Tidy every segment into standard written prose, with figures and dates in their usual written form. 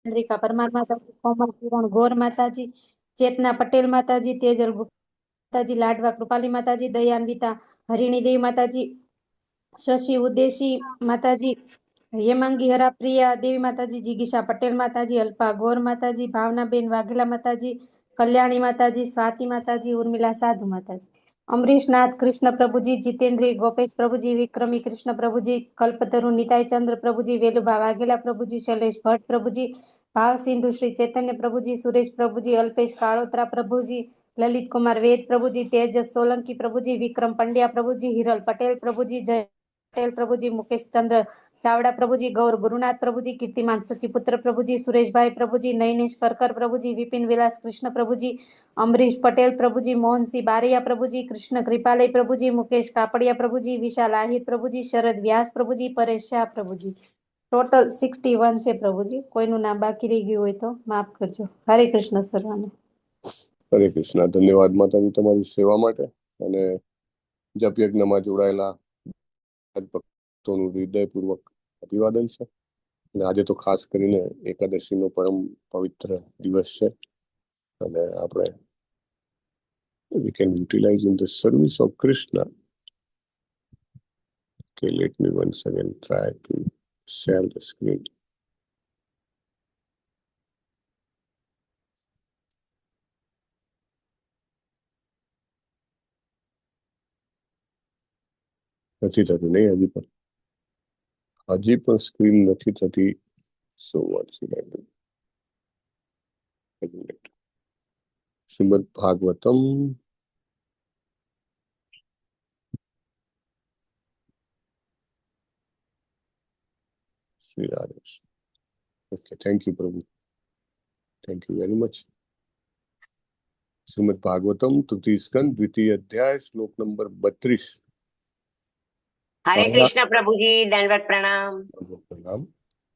चंद्रिका परमार माताजी, कोमल किरण गौर माताजी, चेतना पटेल माताजी, तेजल माताजी, लाडवा कृपाली माताजी, दयान्विता हरिणी देवी माताजी, शशि उदेशी माताजी, हेमांगी हराप्रिया देवी माताजी, जिगीषा पटेल माताजी, अल्पा गौर माताजी, भावनाबेन वाघेला माताजी, कल्याणी माताजी, स्वाति माताजी, उर्मिला साधु माताजी, अमरीश नाथ कृष्ण प्रभुजी, जितेंद्री गोपेश प्रभुजी, विक्रमी कृष्ण प्रभुजी, कल्पतरु निताई चंद्र प्रभुजी, वेलुभा वाघेला प्रभुजी, शैलेष भट्ट प्रभुजी, भाव सिंधु श्री चैतन्य प्रभुजी, सुरेश प्रभुजी, अल्पेश काड़ोत्रा प्रभुजी, ललित कुमार वेद प्रभुजी, तेजस सोलंकी प्रभुजी, विक्रम पंड्या प्रभुजी, हिरल पटेल प्रभुजी, जय पटेल प्रभुजी, मुकेश चंद्र चावड़ा प्रभुजी, गौर गुरुनाथ प्रभुजी, कीर्तिमान सचिपुत्र प्रभुजी, सुरेश भाई प्रभुजी, नयनेश करकर प्रभुजी, विपिन विलास कृष्ण प्रभुजी, अमरीश पटेल प्रभुजी, मोहन सिंह बारिया प्रभुजी, कृष्ण कृपालय प्रभुजी, मुकेश कापड़िया प्रभुजी, विशाल आहिर प्रभुजी, शरद व्यास प्रभुजी, परेश शाह प्रभुजी। टोटल 61 છે પ્રભુજી. કોઈનું નામ બાકી રહી ગયું હોય તો માફ કરજો. હરે કૃષ્ણ સર્વને. હરે કૃષ્ણ. ધન્યવાદ માતાજી તમારી સેવા માટે અને જપ યજ્ઞમાં જોડાયેલા ભક્તોનું હૃદયપૂર્વક અભિવાદન છે. અને આજે તો ખાસ કરીને એકાદશીનો પરમ પવિત્ર દિવસ છે અને આપણે we can utilize in the service of Krishna. Okay, let me once again try to share the screen. નથી થતું નહીં હજી પણ સ્ક્રીન નથી થતી. So what should I do? Shrimad Bhagavatam Shri Radhesh. Okay, thank you Prabhu. Thank you very much. Shrimad Bhagavatam તૃતીય સ્કંદ દ્વિતીય અધ્યાય શ્લોક નંબર 32. हरे कृष्ण प्रभु जी, दंडवत प्रणाम. प्रणाम.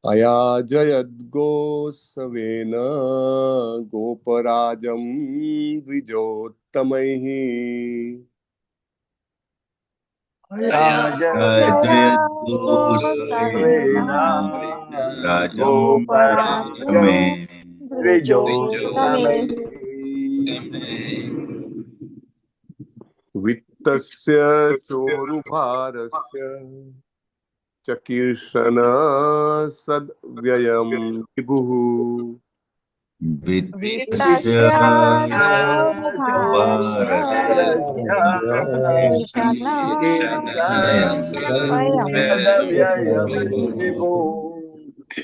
अयाजयद्गोस्वेन गोपराजं द्विजोत्तमैः वित्तस्य चोरुभारस्य चकीर्षण सद्व्ययं विभुः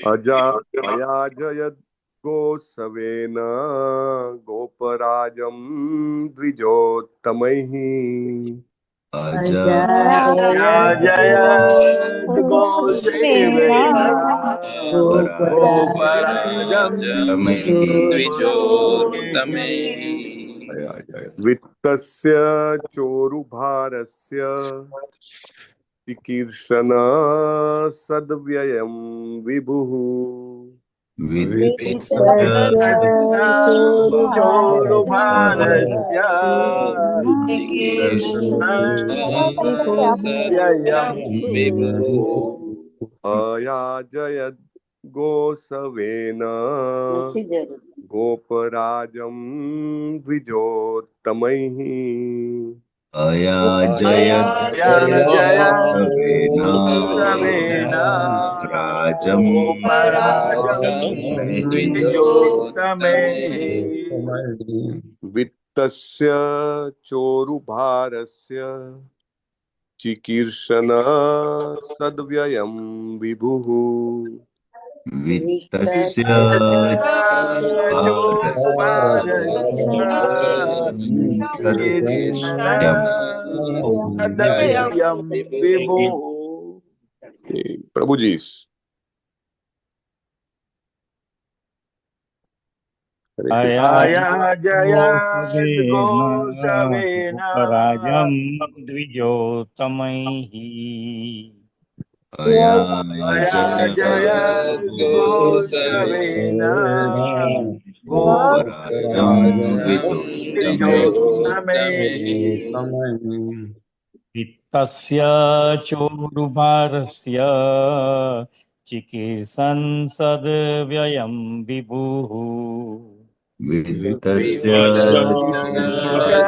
अयाजयद् गोसवेन गोपराजं द्विजोत्तमैः वित्तस्य चोरुभारस्य चिकीर्षण सद्व्ययं विभुः अयाजयद् गोसवेन गोपराजं द्विजोत्तमैः वित्तस्य चोरुभारस्य चिकीर्षण सद्व्ययं विभुः प्रभुजी राजम द्विजोत्तमैः वित्तस्य चोरुभारस्य चिकीर्षन् सद्व्ययं विभुः वित्तस्य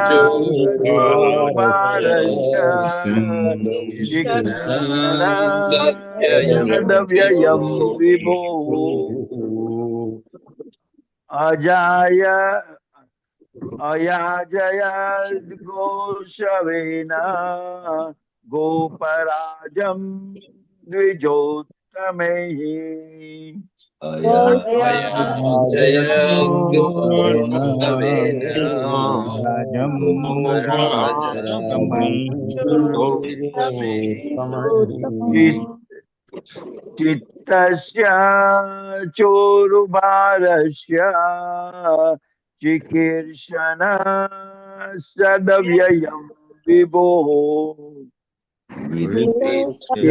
चोरुभारस्य चिकीर्षणसदव्ययं विभो अजाय अयाजयद्घोषवेन गोपराजं द्विजोत्तमैः राजं चित्तस्य चोरुभारस्य चिकीर्षण सदव्ययं विभो वित्तस्य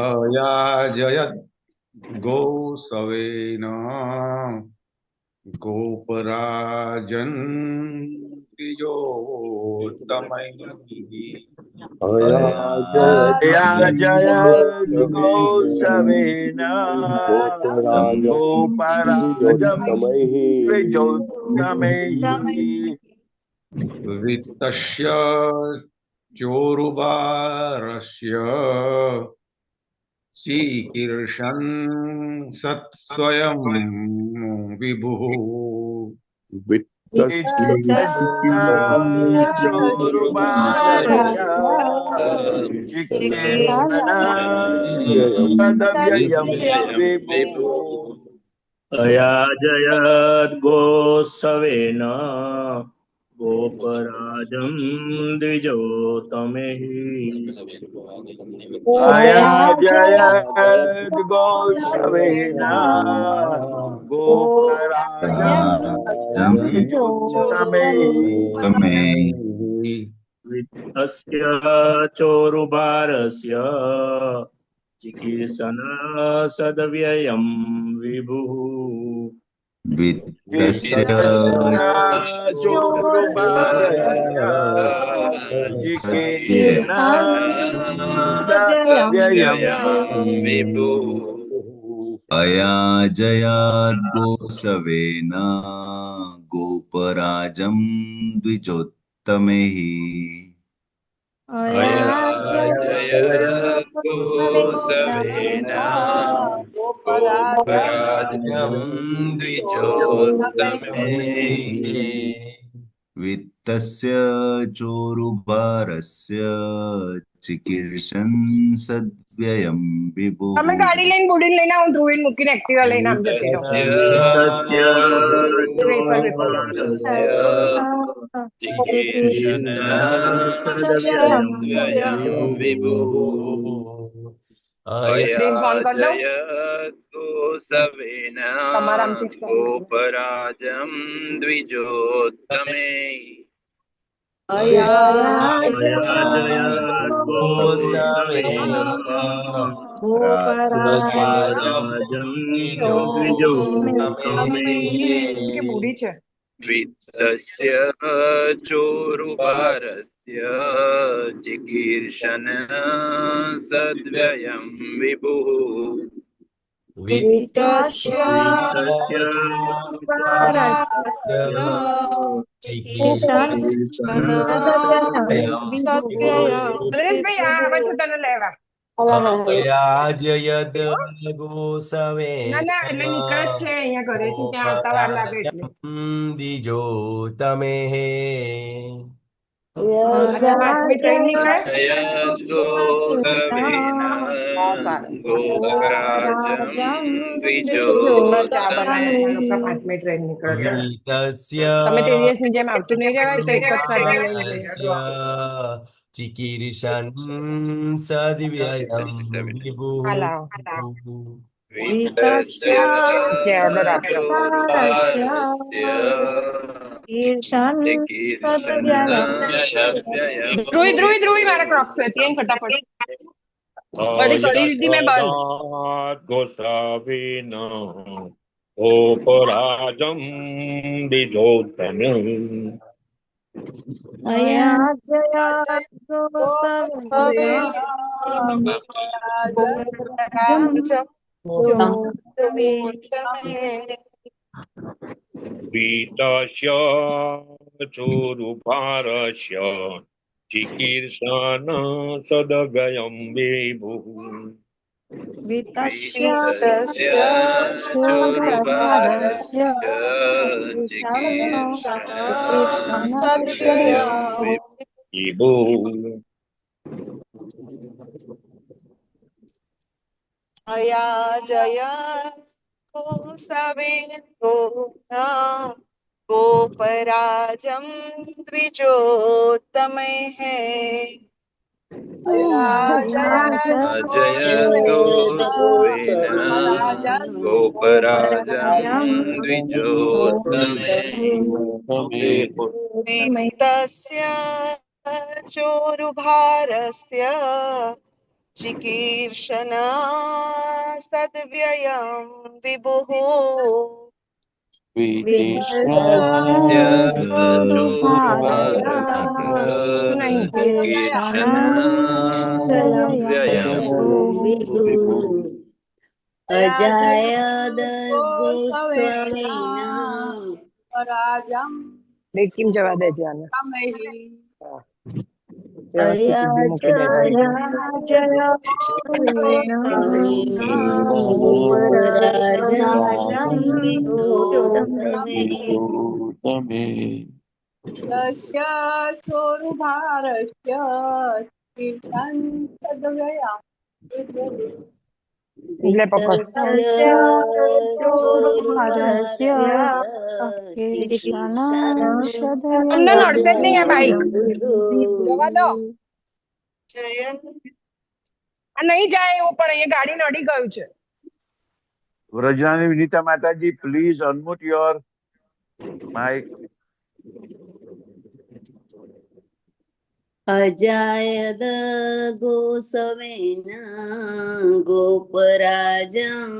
अयाजयद् गोसवेन गोपराजन् अयाजयद्घोषवेन गोपराजं द्विजोत्तमैः वित्तस्य चोरुबारस्य चिकीर्षन् सत्स्वयं विभुः अयाजयद्गोत्सवेन गोपराजं द्विजोतमेहि अयाजयद्घोषवेन गोपराजं द्विजोत्तमैः वित्तस्य चोरुभारस्य चिकीर्षण सदव्ययं विभुः वित्तस्य चोरुभारस्य चिकीर्षण सदव्ययं अयाजयद्गोसवेन गोपराजं द्विजोत्तमैः अयाजयद्गोसवेन गोपराजं द्विजोत्तमैः वित्तस्य चोरुभारस्य चिकीर्षन् सद्व्ययं विभुः તમે ગાડી લઈને બુડીને લઈને આવો ધ્રુવીને મૂકીને એક્ટિવા લઈને આમ જતી રહો अयाजयद्गोसवेन गोपराजं द्विजोत्तमे अयाजयद्गोसवेन गोपराजं द्विजोत्तमे બુડી છે वित्तस्य चोरुभारस्य चिकीर्षण सद्व्ययं विभुः वित्तस्य નરેશભાઈ આ આવે છે તને લેવા अयाजयद्गोसवेन ના ના એટલે નીકળે જ છે અહીંયા ઘરેથી ત્યાં આવતા વાર લાગે એટલે द्विजोत्तमेः અને 5મી ટ્રેન નીકળે अयाजयद्गोसवेन गोपराजं ચા બનાવે છે લોકો 5મી ટ્રેન નીકળે ત્યારે. તમે તે દિવસની જેમ આવતું નહીં રહેવાય તો એક જ સાધન લઈને જઈએ. चिकीर्षन् सद्व्ययं विभुः હાલ આવો. वित्तस्य જે ઓર્ડર આપ્યો चिकीर्षन् सद्व्ययं ધ્રુવી ધ્રુવી ધ્રુવી મારા ક્રોક્સ હતી એમ ફટાફટ વળી કરી દીધી મેં બંધ गोसाविन गोपराजं द्विजोत्तमम् अयाजया गोसवेना गोपराजं द्विजोत्तमे वीतस्य चोरुपारस्य चिकीर्षण सदगयं विभुः वितस्य चोरुभारस्य चिकीर्षणसद्व्ययं विभुः अयाजय गोसवेनो गोपराजं द्विजोत्तमे अयाजय गोस्वेन गोपराजं द्विजोत्तमे वित्तस्य चोरुभारस्य चिकीर्षणा सद्व्ययं विभुः वित्तस्य चिकीर्षण सद्व्ययं લેકિન જવા દેજે આને વ્યવસ્થિત ઊભી મૂકી દેજે એટલે પપ્પા તમને નડશે જ નહીં આ બાઈક જવા દો આ નહીં જાય એવું પણ અહીંયા ગાડી નડી ગયું છે વ્રજનાની વિનીતા માતાજી પ્લીઝ અનમ્યુટ યોર માઇક अजायद गोसवेना गोपराजं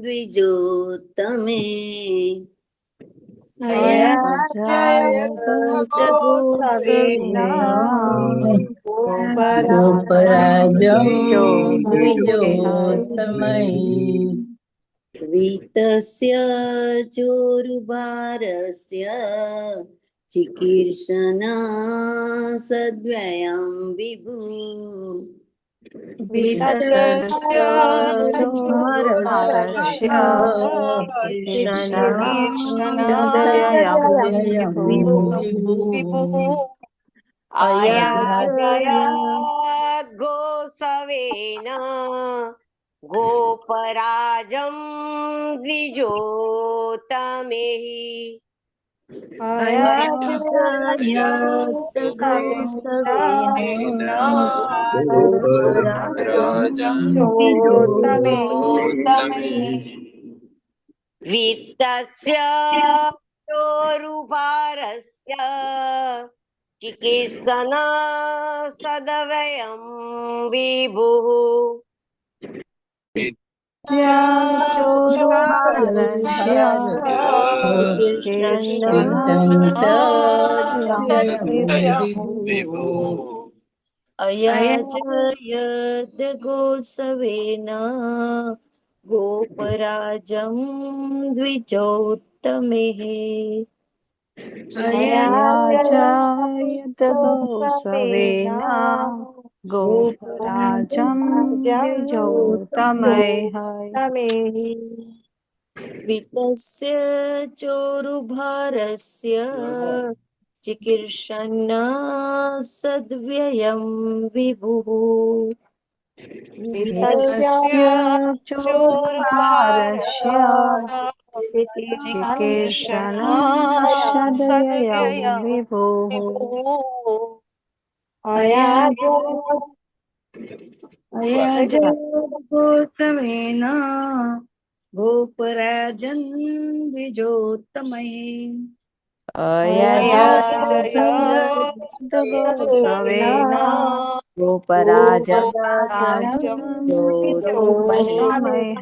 द्विजोत्तमे अयाजय गोसवेना गोपराजं द्विजोत्तमे वित्तस्य चोरुभारस्य चिकीर्षणा सद्व्ययं विभुः वित्तस्य चोरुभारस्य चिकीर्षणा सद्व्ययं विभुः अयाजय गोसवेना गोपराजं द्विजोत्तमे वित्तस्य चोरुभारस्य चिकीर्षणा सद्व्ययं विभुः अयाजयद गोसवेना गोपराजं द्विजोत्तमे अयाजयद गोसवेना गोपराजं द्विजोत्तमे वित्तस्य चोरुभारस्य चिकीर्षणा सद्व्ययं विभुः वित्तस्य चोरुभारस्य चिकीर्षणा सद्व्ययं विभुः अयाजय गोसवेना गोपराजं द्विजोत्तमे अयाजय गोसवेना गोपराजं द्विजोत्तमे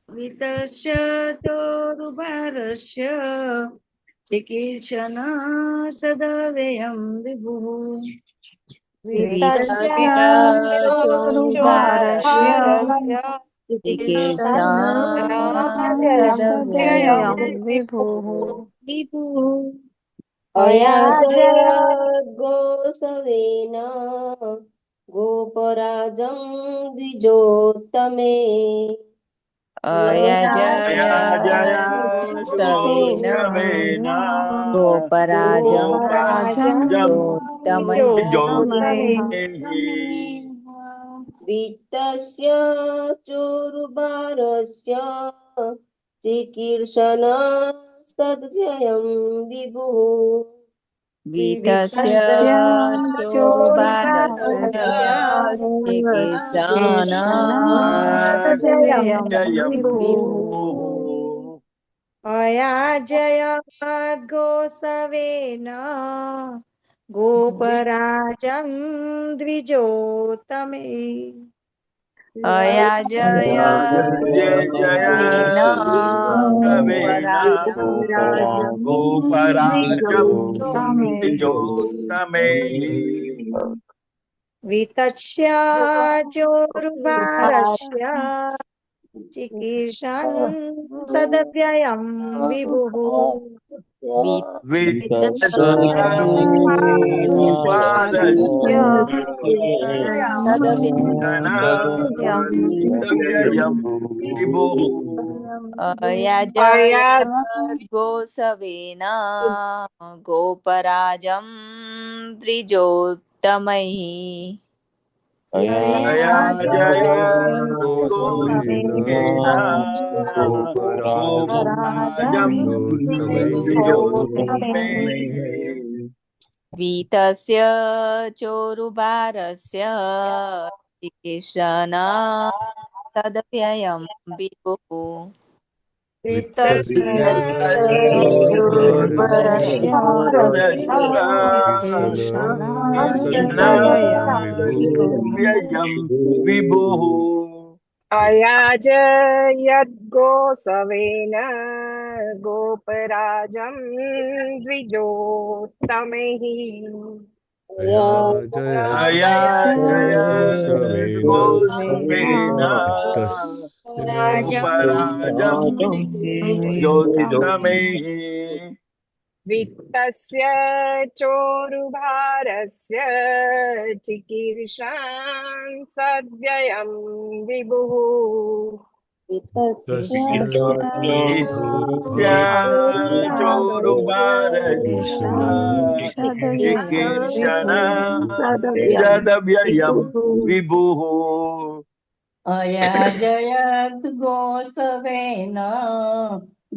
वितस्य चोरुभारस्य चिकीर्षण सदव्ययं विभुः वितस्य वितस्य चोरुभारस्य चोरुभारस्य चिकीर्षण व्ययं सदव्ययं विभुः विभुः अयाजयद्गोसवेन गोपराजं द्विजोत्तमे अयजयद्गोसवेन गोपराजं द्विजोत्तमैः वित्तस्य चोरुभारस्य चिकीर्षण सद्व्ययं विभुः वितस्य चोरुभारस्य चिकीर्षण सदव्ययं विभुः अयाजयद्गोसवेन गोपराजं द्विजोत्तमे अयाजयद्गोसवेन गोपराजं द्विजोत्तमे वितस्य चोरुभारस्य चिकीर्षन् सदव्ययं विभुः अयजयद्गोसवेन गोपराजं द्विजोत्तमैः वितस्य चोरुभारस्य चिकीर्षण सदव्ययं विभुः विभुः अयाजयद्गोसवेन गोपराजं द्विजोत्तमैः अयाजयद्गोसवेन गोपराजं द्विजोत्तमैः वित्तस्य चोरुभारस्य चिकीर्षान् सद्व्ययं विभुः चिकीर्षण सदव्ययं विभुः अयाजयद्गोसवेन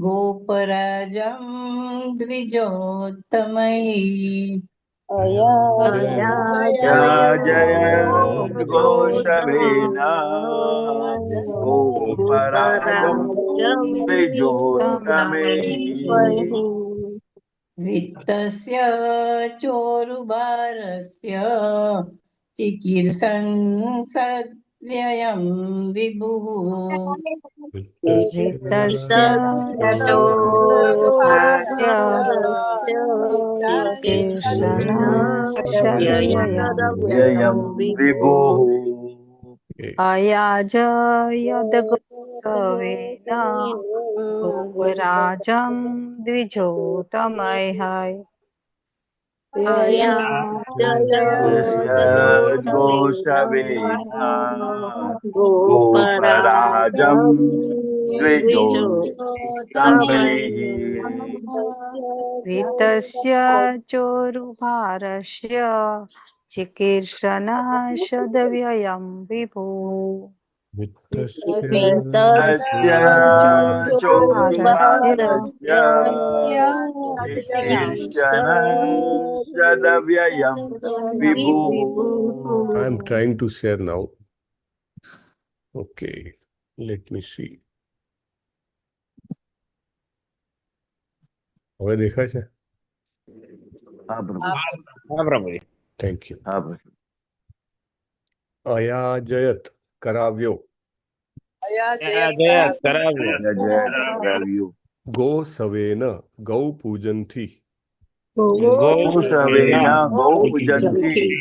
गोपराजं द्विजोत्तमैः अयाजयद्गोसवेन गोपराजं द्विजोत्तमैः वित्तस्य चोरुभारस्य चिकीर्षन् सद्व्ययं विभुः वित्तस्य चोरुभारस्य चिकीर्षण सदव्ययं विभुः अयाजयद्गोसवेन गोपराजं द्विजोत्तमैः गोसवेन गोपराजं द्विजोत्तमैः वित्तस्य चोरुभारस्य चिकीर्षण सदव्ययं विभुः वित्तस्य चोरुभारस्य चिकीर्षण सदव्ययं विभुः I am trying to share now. Okay, let me see. હવે દેખાય છે? Thank you. અયાજયત કરાવ્યો જય કરાવ્યું. જય કરાવ્યું. ગો સવેન ગૌ પૂજનથી સવેના ગૌ પૂજનથી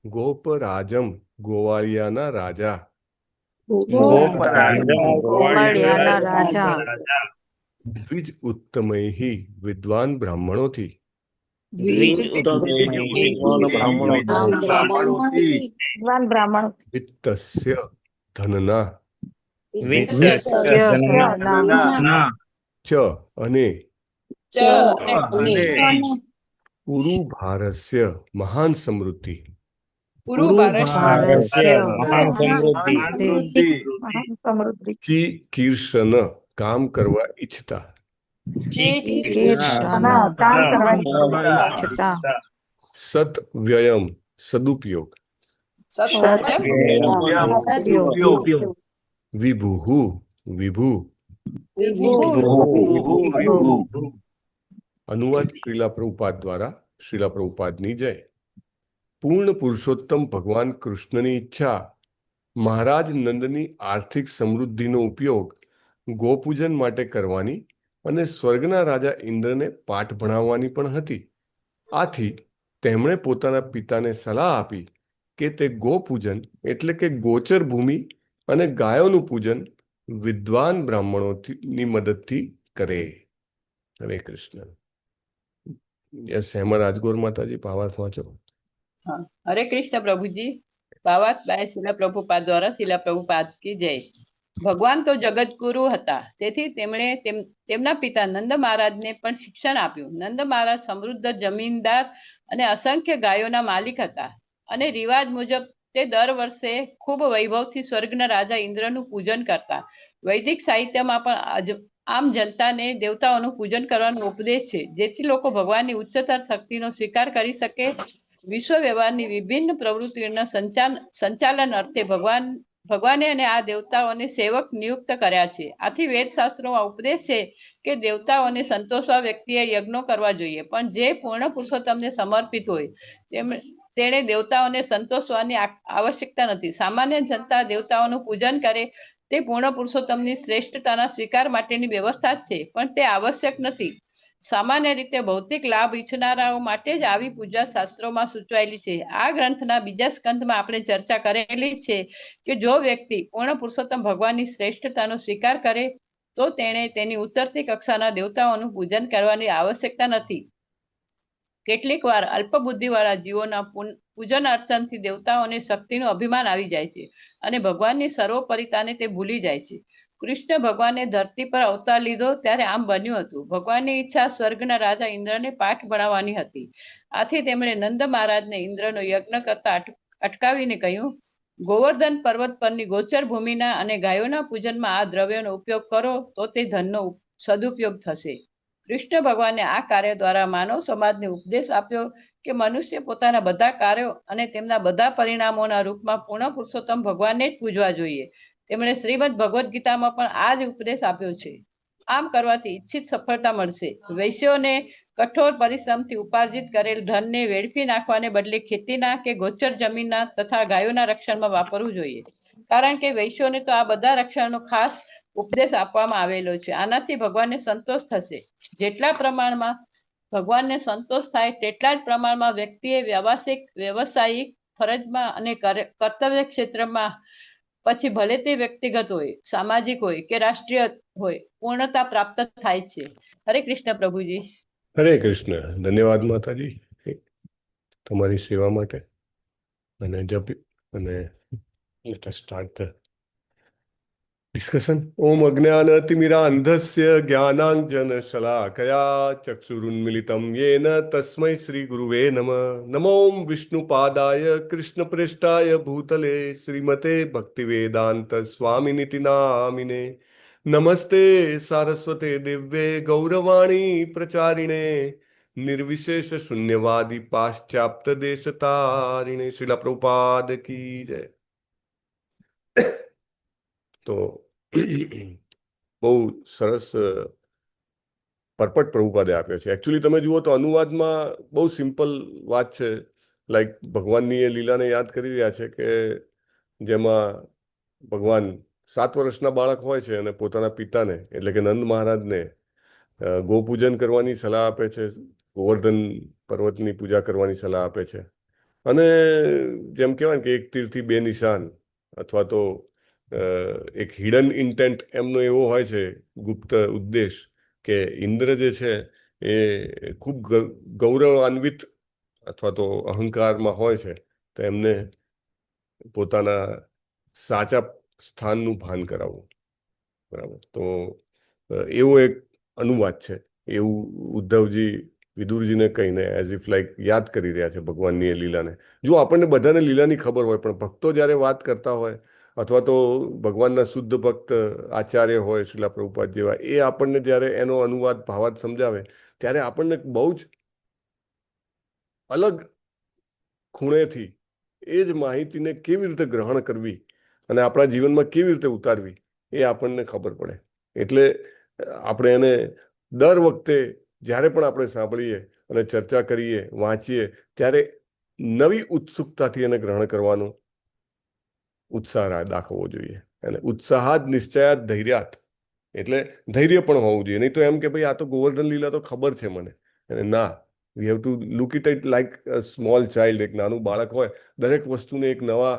ગોપરાજમ ગોવાળિયાના રાજા ગોવાળિયાના રાજા દ્વિજ ઉત્તમૈહિ વિદ્વાન બ્રાહ્મણોથી વિદ્વાન બ્રાહ્મણ વિત્તસ્ય ધનના ચ અને ઉરુ ભારસ્ય મહાન સમૃદ્ધિ સમૃદ્ધિ કીર્ષન કામ કરવા ઈચ્છતા સત વ્યયમ સદુપયોગ વિભુ વિભુ અનુવાદ શ્રીલા પ્રભુપાદ દ્વારા શ્રીલા પ્રભુપાદની જય. પૂર્ણ પુરુષોત્તમ ભગવાન કૃષ્ણની ઈચ્છા મહારાજ નંદની આર્થિક સમૃદ્ધિનો ઉપયોગ ગોપૂજન માટે કરવાની અને સ્વર્ગના રાજા ઇન્દ્રને પાઠ ભણાવવાની પણ હતી. આથી તેમણે પોતાના પિતાને સલાહ આપી કે તે ગોપૂજન એટલે કે ગોચર ભૂમિ અને ગાયોનું પૂજન વિદ્વાન બ્રાહ્મણોની મદદથી કરે. હરે કૃષ્ણ. યસ હેમા રાજગોર માતાજી ભાવાર્થ વાંચો. હરે કૃષ્ણ પ્રભુજી. ભાવાર્થ બાય શિલા પ્રભુપાદ દ્વારા શિલા પ્રભુપાદ કી જય. ભગવાન તો જગતગુરુ હતા, તેથી તેમણે તેમના પિતા નંદ મહારાજને પણ શિક્ષણ આપ્યું. નંદ મહારાજ સમૃદ્ધ જમીનદાર અને અસંખ્ય ગાયોના માલિક હતા, અને રિવાજ મુજબ તે દર વર્ષે ખૂબ વૈભવથી સ્વર્ગના રાજા ઇન્દ્રનું પૂજન કરતા. વૈદિક સાહિત્યમાં પણ આમ જનતાને દેવતાઓનું પૂજન કરવાનો ઉપદેશ છે, જેથી લોકો ભગવાનની ઉચ્ચતર શક્તિનો સ્વીકાર કરી શકે. વિશ્વ વ્યવહારની વિભિન્ન પ્રવૃત્તિઓના સંચાલન અર્થે ભગવાને અને આ દેવતાઓને સેવક નિયુક્ત કર્યા છે. આથી વેદશાસ્ત્રોમાં ઉપદેશ છે કે દેવતાઓને સંતોષવા વ્યક્તિએ યજ્ઞો કરવા જોઈએ, પણ જે પૂર્ણ પુરુષોત્તમને સમર્પિત હોય તેણે દેવતાઓને સંતોષવાની આવશ્યકતા નથી. સામાન્ય જનતા દેવતાઓનું પૂજન કરે તે પૂર્ણ પુરુષોત્તમની શ્રેષ્ઠતાના સ્વીકાર માટેની વ્યવસ્થા જ છે, પણ તે આવશ્યક નથી. સામાન્ય રીતે ભૌતિક લાભ ઈચ્છનારાઓ માટે જ આવી પૂજા શાસ્ત્રોમાં સૂચવાયેલી છે. આ ગ્રંથના બીજા સ્કંધમાં આપણે ચર્ચા કરેલી છે કે જો વ્યક્તિ પૂર્ણ પુરુષોત્તમ ભગવાનની શ્રેષ્ઠતાનો સ્વીકાર કરે તો તેણે તેની ઉતરતી કક્ષાના દેવતાઓનું પૂજન કરવાની આવશ્યકતા નથી. કેટલીક વાર અલ્પ બુદ્ધિવાળા જીવોના પૂજન અર્ચનથી દેવતાઓને શક્તિનું અભિમાન આવી જાય છે અને ભગવાનની સર્વોપરિતાને તે ભૂલી જાય છે. કૃષ્ણ ભગવાને ધરતી પર અવતાર લીધો ત્યારે આમ બન્યું હતું. ભગવાનની ઈચ્છા સ્વર્ગના રાજા ઇન્દ્રને પાઠ ભણાવવાની હતી. આથી તેમણે નંદ મહારાજને ઇન્દ્રનો યજ્ઞ કરતા અટકાવીને કહ્યું, ગોવર્ધન પર્વત પરની ગોચર ભૂમિના અને ગાયોના પૂજનમાં આ દ્રવ્યનો ઉપયોગ કરો તો તે ધનનો સદુપયોગ થશે. કૃષ્ણ ભગવાને આ કાર્ય દ્વારા માનવ સમાજને ઉપદેશ આપ્યો કે મનુષ્ય પોતાના બધા કાર્યો અને તેમના બધા પરિણામોના રૂપમાં પૂર્ણ પુરુષોત્તમ ભગવાનને જ પૂજવા જોઈએ. તેમણે શ્રીમદ ભગવદ્ ગીતામાં પણ આ જ ઉપદેશ આપ્યો છે. આમ કરવાથી ઈચ્છિત સફળતા મળશે. વૈશ્યોને કઠોર પરિશ્રમથી ઉપાર્જિત કરેલ ધનને વેડફી નાખવાને બદલે ખેતીના કે ગોચર જમીનના તથા ગાયોના રક્ષણમાં વાપરવું જોઈએ, કારણ કે વૈશ્યોને તો આ બધા રક્ષણનો ખાસ ઉપદેશ આપવામાં આવેલો છે. આનાથી ભગવાનને સંતોષ થશે. જેટલા પ્રમાણમાં ભગવાનને સંતોષ થાય તેટલા જ પ્રમાણમાં વ્યક્તિએ વ્યવસાયિક ફરજમાં અને કર્તવ્ય ક્ષેત્રમાં, પછી ભલે તે વ્યક્તિગત હોય, સામાજિક હોય કે રાષ્ટ્રીય હોય, પૂર્ણતા પ્રાપ્ત થાય છે. હરે કૃષ્ણ પ્રભુજી. હરે કૃષ્ણ. ધન્યવાદ માતાજી તમારી સેવા માટે. અને સ્ટાર્ટ ધ ડિસ્કશન. ઓમ અજ્ઞાનતિમિરાંધસ્ય જ્ઞાનાંજન શલાકયા ચક્ષુરુન્મિલિતમ યેન તસ્મૈ શ્રી ગુરુવે નમઃ. નમો વિષ્ણુપાદાય કૃષ્ણપ્રેષ્ઠાય ભૂતલે શ્રીમતે ભક્તિવેદાંત સ્વામિનિતિ નામિને. નમસ્તે સારસ્વતે દિવ્યે ગૌરવાણી પ્રચારિણે નિર્વિશેષ શૂન્યવાદી પાશ્ચાત્ય દેશતારિણે. શ્રીલા પ્રભુપાદ કી જય. તો બહુ સરસ પરપટ પ્રભુપાદે આપ્યો છે. એકચ્યુઅલી તમે જુઓ તો અનુવાદમાં બહુ સિમ્પલ વાત છે. લાઈક ભગવાનની એ લીલાને યાદ કરી રહ્યા છે કે જેમાં ભગવાન 7 વર્ષના બાળક હોય છે અને પોતાના પિતાને એટલે કે નંદ મહારાજને ગોપૂજન કરવાની સલાહ આપે છે, ગોવર્ધન પર્વતની પૂજા કરવાની સલાહ આપે છે. અને જેમ કહેવાય ને કે એક તીરથી બે નિશાન, અથવા તો એક હિડન ઇન્ટેન્ટ એમનો એવો હોય છે, ગુપ્ત ઉદ્દેશ, કે ઇન્દ્ર જે છે એ ખૂબ ગૌરવાન્વિત અથવા તો અહંકારમાં હોય છે, તો એમને પોતાના સાચા સ્થાનનું ભાન કરાવવું. બરાબર. તો એવો એક અનુવાદ છે. એવું ઉદ્ધવજી વિદુરજીને કહીને એઝ ઇફ લાઈક યાદ કરી રહ્યા છે ભગવાનની એ લીલાને. જો આપણને બધાને લીલાની ખબર હોય, પણ ભક્તો જ્યારે વાત કરતા હોય, અથવા તો ભગવાનના શુદ્ધ ભક્ત આચાર્ય હોય શ્રીલા પ્રભુપાદ જેવા, એ આપણને જ્યારે એનો અનુવાદ ભાવાર્થ સમજાવે, ત્યારે આપણને બહુ જ અલગ ખૂણેથી એ જ માહિતીને કેવી રીતે ગ્રહણ કરવી અને આપણા જીવનમાં કેવી રીતે ઉતારવી, એ આપણને ખબર પડે. એટલે આપણે એને દર વખતે જ્યારે પણ આપણે સાંભળીએ અને ચર્ચા કરીએ, વાંચીએ, ત્યારે નવી ઉત્સુકતાથી એને ગ્રહણ કરવાનો ઉત્સાહ દાખવવો જોઈએ. અને ઉત્સાહાત નિશ્ચયાત ધૈર્યાત, એટલે ધૈર્ય પણ હોવું જોઈએ. નહીં તો એમ કે ભાઈ આ તો ગોવર્ધન લીલા તો ખબર છે મને, અને ના, વી have to look it like a small child. એક નાનું બાળક હોય, દરેક વસ્તુને એક નવા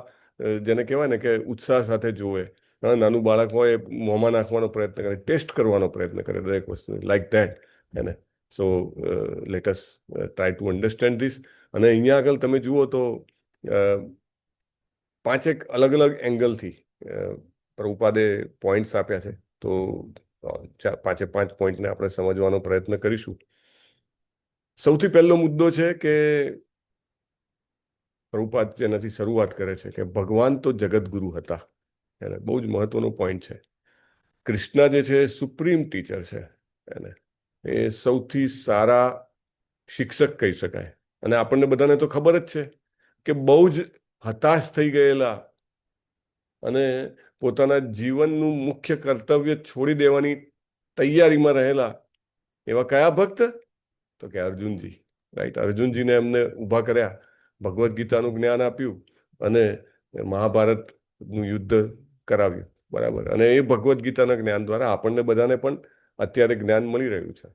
જેને કહેવાય ને કે ઉત્સાહ સાથે જોવે. નાનું બાળક હોય, મોંમાં નાખવાનો પ્રયત્ન કરે, ટેસ્ટ કરવાનો પ્રયત્ન કરે દરેક વસ્તુને, લાઈક ધેટ. એને so let us try to understand this. અને અહીંયા આગળ તમે જુઓ તો 5 અલગ અલગ એંગલથી પ્રભુપાદે પોઈન્ટ્સ આપ્યા છે. તો 5 પોઈન્ટને આપણે સમજવાનો પ્રયત્ન કરીશું. સૌથી પહેલો મુદ્દો છે કે પ્રભુપાદ જેનાથી શરૂઆત કરે છે કે ભગવાન તો જગતગુરુ હતા. એને બહુ જ મહત્વનો પોઈન્ટ છે. કૃષ્ણ જે છે એ સુપ્રીમ ટીચર છે. એને એ સૌથી સારા શિક્ષક કહી શકાય. અને આપણને બધાને તો ખબર જ છે કે બહુ જ હતાશ થઈ ગયેલા અને પોતાના જીવનનું મુખ્ય કર્તવ્ય છોડી દેવાની તૈયારીમાં રહેલા એવા કયા ભક્ત? તો કે અર્જુનજી. રાઈટ. અર્જુનજીને એમને ઊભા કર્યા, ભગવદ્ ગીતાનું જ્ઞાન આપ્યું અને મહાભારતનું યુદ્ધ કરાવ્યું. બરાબર. અને એ ભગવદ્ ગીતાના જ્ઞાન દ્વારા આપણને બધાને પણ અત્યારે જ્ઞાન મળી રહ્યું છે.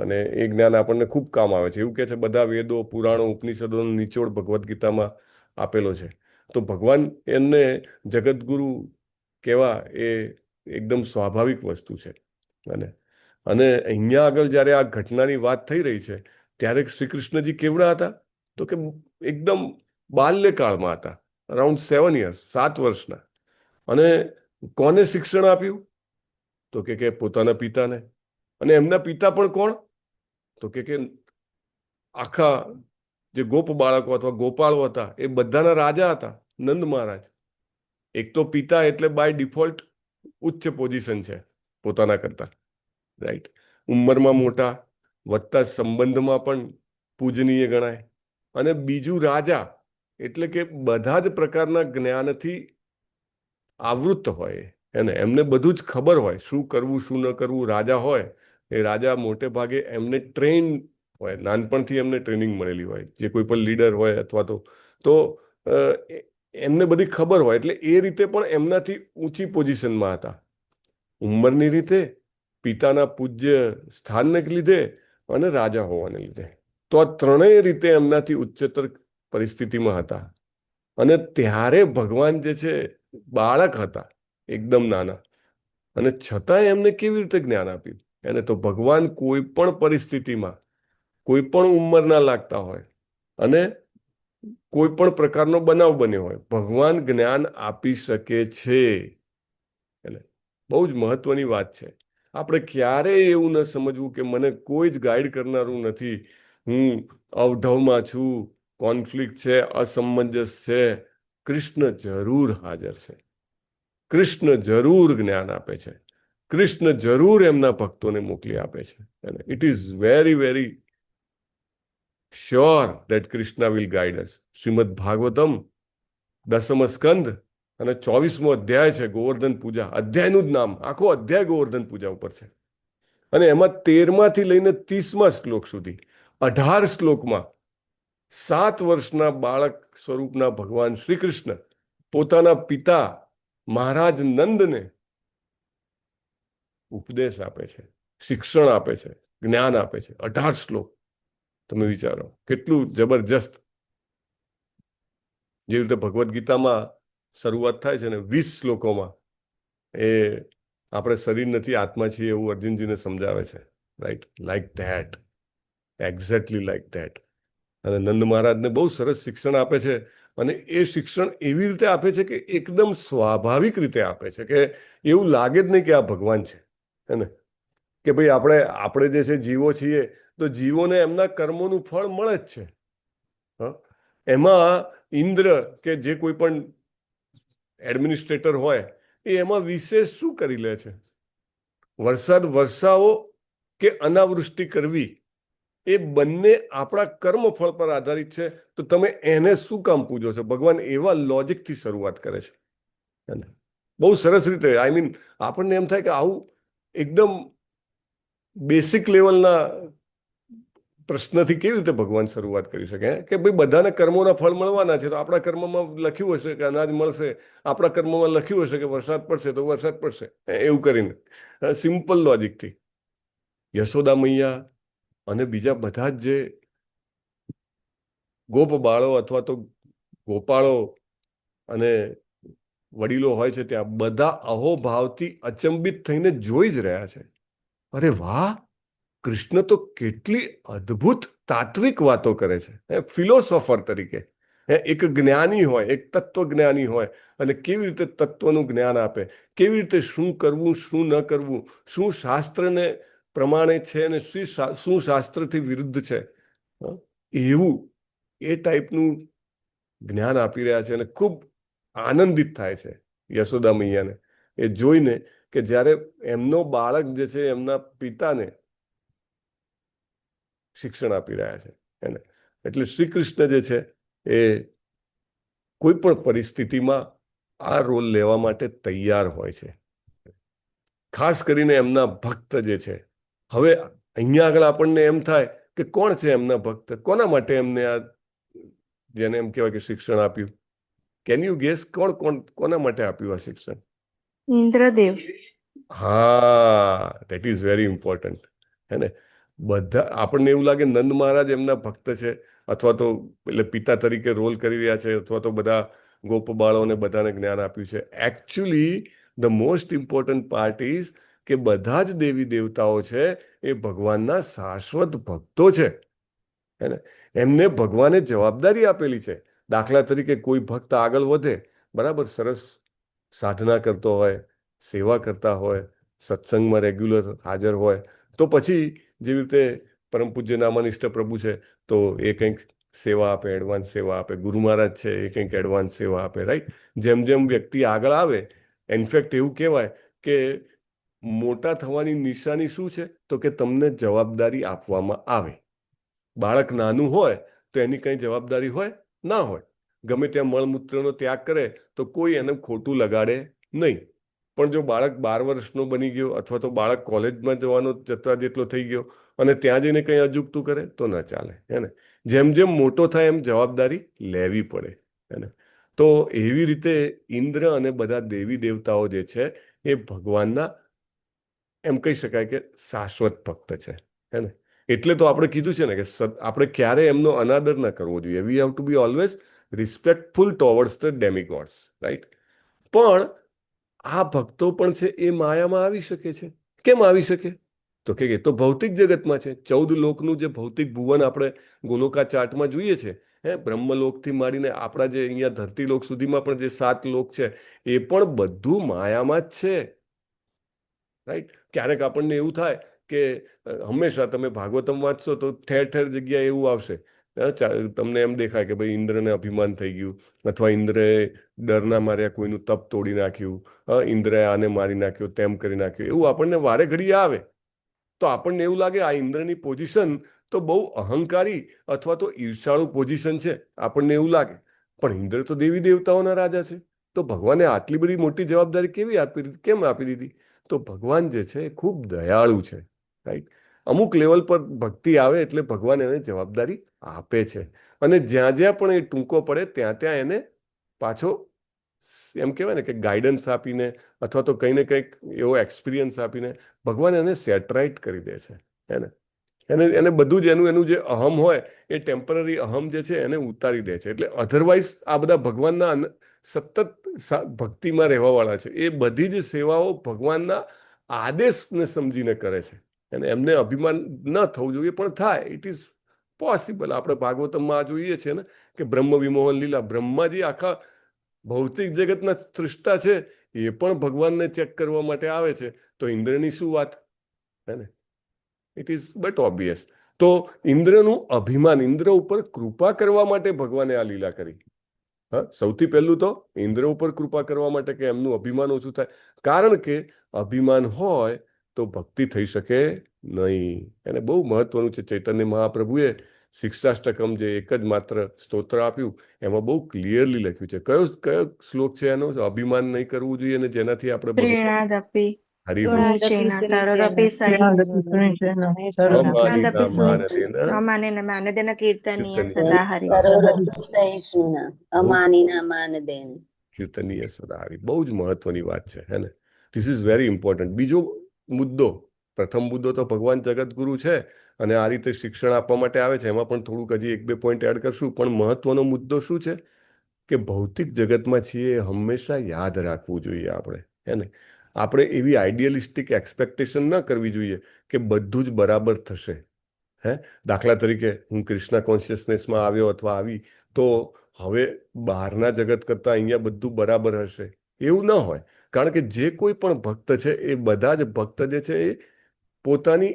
અને એ જ્ઞાન આપણને ખૂબ કામ આવે છે. એવું કહે છે બધા વેદો, પુરાણો, ઉપનિષદોનો નિચોડ ભગવદ્ ગીતામાં આપેલો છે. તો ભગવાન એમને જગતગુરુ કહેવા એ એકદમ સ્વાભાવિક વસ્તુ છે. અને અહીંયા આગળ જ્યારે આ ઘટનાની વાત થઈ રહી છે, ત્યારે શ્રી કૃષ્ણજી કેવડા હતા? તો કે એકદમ બાલ્યકાળમાં હતા, અરાઉન્ડ 7 years, 7 વર્ષના. અને કોને શિક્ષણ આપ્યું? તો કે પોતાના પિતાને. અને એમના પિતા પણ કોણ? તો કે આખા જે ગોપ બાળકો અથવા ગોપાળો હતા એ બધાના રાજા હતા, નંદ મહારાજ. એક તો પિતા એટલે બાય ડિફોલ્ટ ઉચ્ચ પોઝિશન છે પોતાના કરતા. રાઈટ. ઉંમરમાં મોટા, વધતા સંબંધમાં પણ પૂજનીય ગણાય. અને બીજું રાજા, એટલે કે બધા જ પ્રકારના જ્ઞાનથી આવૃત્ત હોય. એને એમને બધું જ ખબર હોય, શું કરવું શું ન કરવું. રાજા હોય એ રાજા મોટે ભાગે એમને ટ્રેન હોય, નાનપણથી એમને ટ્રેનિંગ મળેલી હોય, જે કોઈ પણ લીડર હોય અથવા તો એમને બધી ખબર હોય. એટલે એ રીતે પણ એમનાથી ઊંચી પોઝિશનમાં હતા, ઉંમરની રીતે, પિતાના પૂજ્ય સ્થાનને લીધે અને રાજા હોવાને લીધે. તો આ ત્રણેય રીતે એમનાથી ઉચ્ચતર પરિસ્થિતિમાં હતા. અને ત્યારે ભગવાન જે છે બાળક હતા, એકદમ નાના, અને છતાંય એમને કેવી રીતે જ્ઞાન આપ્યું? એને તો ભગવાન કોઈ પણ પરિસ્થિતિમાં, કોઈ પણ ઉંમરના લાગતા હોય અને કોઈ પણ પ્રકારનો બનાવ બન્યો હોય, ભગવાન જ્ઞાન આપી શકે છે. એટલે બહુ જ મહત્વની વાત છે. આપણે ક્યારેય એવું ન સમજવું કે મને કોઈ જ ગાઈડ કરનારું નથી, હું અવઢવમાં છું, કોન્ફ્લિક્ટ છે, અસમંજસ છે. કૃષ્ણ જરૂર હાજર છે. કૃષ્ણ જરૂર જ્ઞાન આપે છે. કૃષ્ણ જરૂર એમના ભક્તોને મોકલી આપે છે. અને it is very very sure that Krishna will guide us. Shrimad Bhagavatam 10મ સ્કંદ અને 24મો અધ્યાય છે ગોવર્ધન પૂજા. અધ્યાયનું જ નામ, આખો અધ્યાય ગોવર્ધન પૂજા ઉપર છે. અને એમાં 13માંથી લઈને 30મા શ્લોક સુધી 18 શ્લોકમાં 7 વર્ષના બાળક સ્વરૂપના ભગવાન શ્રી કૃષ્ણ પોતાના પિતા મહારાજ નંદને ઉપદેશ આપે છે, શિક્ષણ આપે છે, જ્ઞાન આપે છે. 18 શ્લોક. તમે વિચારો કેટલું જબરજસ્ત. જે રીતે ભગવદ્ ગીતામાં શરૂઆત થાય છે ને 20 શ્લોકોમાં, એ આપણે શરીર નથી આત્મા છીએ એવું અર્જુનજીને સમજાવે છે. Right, like that, exactly like that. અને નંદ મહારાજને બહુ સરસ શિક્ષણ આપે છે. અને એ શિક્ષણ એવી રીતે આપે છે કે એકદમ સ્વાભાવિક રીતે આપે છે કે એવું લાગે જ નહીં કે આ ભગવાન છે. હે ને, કે ભાઈ આપણે જે છે જીવો છીએ, તો જીવોને એમના કર્મોનું ફળ મળે જ છે. એમાં ઇન્દ્ર કે જે કોઈ પણ એડમિનિસ્ટ્રેટર હોય એ એમાં વિશેષ શું કરી લે છે? વરસાદ વરસાવો કે અનાવૃષ્ટિ કરવી, એ બંને આપણા કર્મફળ પર આધારિત છે. તો તમે એને શું કામ પૂજો છો? ભગવાન એવા લોજિકથી શરૂઆત કરે છે. બહુ સરસ રીતે. આઈ મીન, આપણને એમ થાય કે આવું એકદમ બેસિક લેવલના પ્રશ્નથી કેવી રીતે ભગવાન શરૂઆત કરી શકે? કે ભાઈ બધાને કર્મોના ફળ મળવાના છે, તો આપણા કર્મમાં લખ્યું હશે કે અનાજ મળશે, આપણા કર્મમાં લખ્યું હશે કે વરસાદ પડશે તો વરસાદ પડશે, એવું કરીને સિમ્પલ લોજિકથી યશોદા મૈયા અને બીજા બધા જ જે ગોપ બાળો અથવા તો ગોપાળો અને વડીલો હોય છે, ત્યાં બધા અહોભાવથી અચંબિત થઈને જોઈ જ રહ્યા છે. અરે વાહ, કૃષ્ણ તો કેટલી અદ્ભુત તાત્વિક વાતો કરે છે. ફિલોસોફર તરીકે એક જ્ઞાની હોય, એક તત્વજ્ઞાની હોય, અને કેવી રીતે તત્વનું જ્ઞાન આપે, કેવી રીતે શું કરવું શું ન કરવું, શું શાસ્ત્રને પ્રમાણે છે અને શું શાસ્ત્રથી વિરુદ્ધ છે, એવું એ ટાઈપનું જ્ઞાન આપી રહ્યા છે. અને ખૂબ આનંદિત થાય છે યશોદા મૈયાને એ જોઈને કે જ્યારે એમનો બાળક જે છે એમના પિતાને શિક્ષણ આપી રહ્યા છે. એને એટલે શ્રી કૃષ્ણ જે છે એ કોઈ પણ પરિસ્થિતિમાં આ રોલ લેવા માટે તૈયાર હોય છે. ખાસ કરીને એમના ભક્ત જે છે. હવે અહીંયા આગળ આપણને એમ થાય કે કોણ છે એમના ભક્ત? કોના માટે એમને આ, જેને એમ કહેવાય કે શિક્ષણ આપ્યું? Can you gas? કોના માટે આપ્યું આ શિક્ષણ? ઇન્દ્રદેવ. હા, ધેટ ઇઝ વેરી ઇમ્પોર્ટન્ટ. હે ને, બધા આપણને એવું લાગે નંદ મહારાજ એમના ભક્ત છે, અથવા તો એટલે પિતા તરીકે રોલ કરી રહ્યા છે, અથવા તો બધા ગોપ બાળોને બધાને જ્ઞાન આપ્યું છે. Actually the most important part is કે બધા જ દેવી દેવતાઓ છે એ ભગવાનના શાશ્વત ભક્તો છે. હે, એમને ભગવાને જવાબદારી આપેલી છે. દાખલા તરીકે કોઈ ભક્ત આગળ વધે, બરાબર, સરસ સાધના કરતો હોય, સેવા કરતા હોય, સત્સંગમાં રેગ્યુલર હાજર હોય, તો પછી જેવી રીતે પરમ પૂજ્ય નામાનિષ્ઠ પ્રભુ છે, તો એ કંઈક સેવા આપે, એડવાન્સ સેવા આપે. ગુરુ મહારાજ છે, એ કંઈક એડવાન્સ સેવા આપે. રાઈટ. જેમ જેમ વ્યક્તિ આગળ આવે, ઇનફેક્ટ એવું કહેવાય કે મોટા થવાની નિશાની શું છે? તો કે તમને જવાબદારી આપવામાં આવે. બાળક નાનું હોય તો એની કંઈ જવાબદારી હોય ના હોય, ગમે ત્યાં મળમૂત્રનો ત્યાગ કરે તો કોઈ એને ખોટું લગાડે નહીં. પણ જો બાળક 12 વર્ષનો બની ગયો, અથવા તો બાળક કોલેજમાં જવાનો જતા જેટલો થઈ ગયો અને ત્યાં જઈને કંઈ અજુગતું કરે તો ના ચાલે. હે ને, જેમ જેમ મોટો થાય એમ જવાબદારી લેવી પડે. હે ને, તો એવી રીતે ઇન્દ્ર અને બધા દેવી દેવતાઓ જે છે એ ભગવાનના એમ કહી શકાય કે શાશ્વત ભક્ત છે. હે ને, એટલે તો આપણે કીધું છે ને કે આપણે ક્યારે એમનો અનાદર ન કરવો જોઈએ. We have to be always respectful towards the demigods. Right. પણ આ ભક્તો પણ છે એ માયામાં આવી શકે છે. કેમ આવી શકે? તો કે એ તો ભૌતિક જગતમાં છે. 14 લોકનું જે ભૌતિક ભુવન આપણે ગોલોકા ચાર્ટમાં જોઈએ છે, બ્રહ્મલોકથી માંડીને આપણા જે અહીંયા ધરતીલોક સુધીમાં પણ જે 7 લોક છે, એ પણ બધું માયામાં જ છે. રાઈટ. ક્યારેક આપણને એવું થાય કે હંમેશા તમે ભાગવતમ વાંચશો તો ઠેર ઠેર જગ્યાએ એવું આવશે, તમને એમ દેખાય કે ભાઈ ઇન્દ્રને અભિમાન થઈ ગયું, અથવા ઇન્દ્રએ ડરના માર્યા કોઈનું તપ તોડી નાખ્યું, ઇન્દ્રએ આને મારી નાખ્યો, તેમ કરી નાખ્યું, એવું આપણને વારે ઘડીએ આવે. તો આપણને એવું લાગે આ ઇન્દ્રની પોઝિશન તો બહુ અહંકારી અથવા તો ઈર્ષાળુ પોઝિશન છે, આપણને એવું લાગે. પણ ઇન્દ્ર તો દેવી દેવતાઓના રાજા છે, તો ભગવાને આટલી બધી મોટી જવાબદારી કેમ આપી દીધી? તો ભગવાન જે છે એ ખૂબ દયાળુ છે. રાઈટ. અમુક લેવલ પર ભક્તિ આવે એટલે ભગવાન એને જવાબદારી આપે છે, અને જ્યાં જ્યાં પણ એ ટૂંકો પડે ત્યાં ત્યાં એને પાછો એમ કહેવાય ને કે ગાઈડન્સ આપીને અથવા તો કંઈ ને કંઈક એવો એક્સપિરિયન્સ આપીને ભગવાન એને સેટરાઇટ કરી દે છે. એને બધું જ એનું જે અહમ હોય એ ટેમ્પરરી અહમ જે છે એને ઉતારી દે છે. એટલે અધરવાઇઝ આ બધા ભગવાનના સતત ભક્તિમાં રહેવાવાળા છે. એ બધી જ સેવાઓ ભગવાનના આદેશને સમજીને કરે છે. અને એમને અભિમાન ન થવું જોઈએ, પણ થાય. It is possible. આપણે ભાગવતમમાં આ જોઈએ છે ને કે બ્રહ્મ વિમોહન લીલા, બ્રહ્માજી આખા ભૌતિક જગતના સૃષ્ટા છે, એ પણ ભગવાનને ચેક કરવા માટે આવે છે. તો ઇન્દ્રની શું વાત, હે ને? It is but obvious. તો ઇન્દ્રનું અભિમાન, ઇન્દ્ર ઉપર કૃપા કરવા માટે ભગવાને આ લીલા કરી. હા, સૌથી પહેલું તો ઇન્દ્ર ઉપર કૃપા કરવા માટે કે એમનું અભિમાન ઓછું થાય. કારણ કે અભિમાન હોય તો ભક્તિ થઈ શકે નહીં. એને બહુ મહત્વનું છે. ચૈતન્ય મહાપ્રભુએ શિક્ષાષ્ટકમ જે એક જ માત્ર સ્તોત્ર આપ્યું, એમાં બહુ ક્લિયરલી લખ્યું છે. કયો શ્લોક છે એનો? અભિમાન નહીં કરવું જોઈએ અને જેનાથી આપણે કીર્તનીય સદાહરિ. બહુ જ મહત્વની વાત છે, હે ને? This is very important. બીજો મુદ્દો, પ્રથમ મુદ્દો તો ભગવાન જગતગુરુ છે અને આ રીતે શિક્ષણ આપવા માટે આવે છે. એમાં પણ થોડુંક હજી 1-2 પોઈન્ટ એડ કરશું. પણ મહત્વનો મુદ્દો શું છે કે ભૌતિક જગતમાં છીએ હંમેશા યાદ રાખવું જોઈએ આપણે, હે ને? આપણે એવી આઈડિયલિસ્ટિક એક્સપેક્ટેશન ન કરવી જોઈએ કે બધું જ બરાબર થશે. દાખલા તરીકે હું કૃષ્ણ કોન્શિયસનેસમાં આવ્યો અથવા આવી તો હવે બહારના જગત કરતાં અહીંયા બધું બરાબર હશે, એવું ન હોય. કારણ કે જે કોઈ પણ ભક્ત છે એ બધા જ ભક્ત જે છે એ પોતાની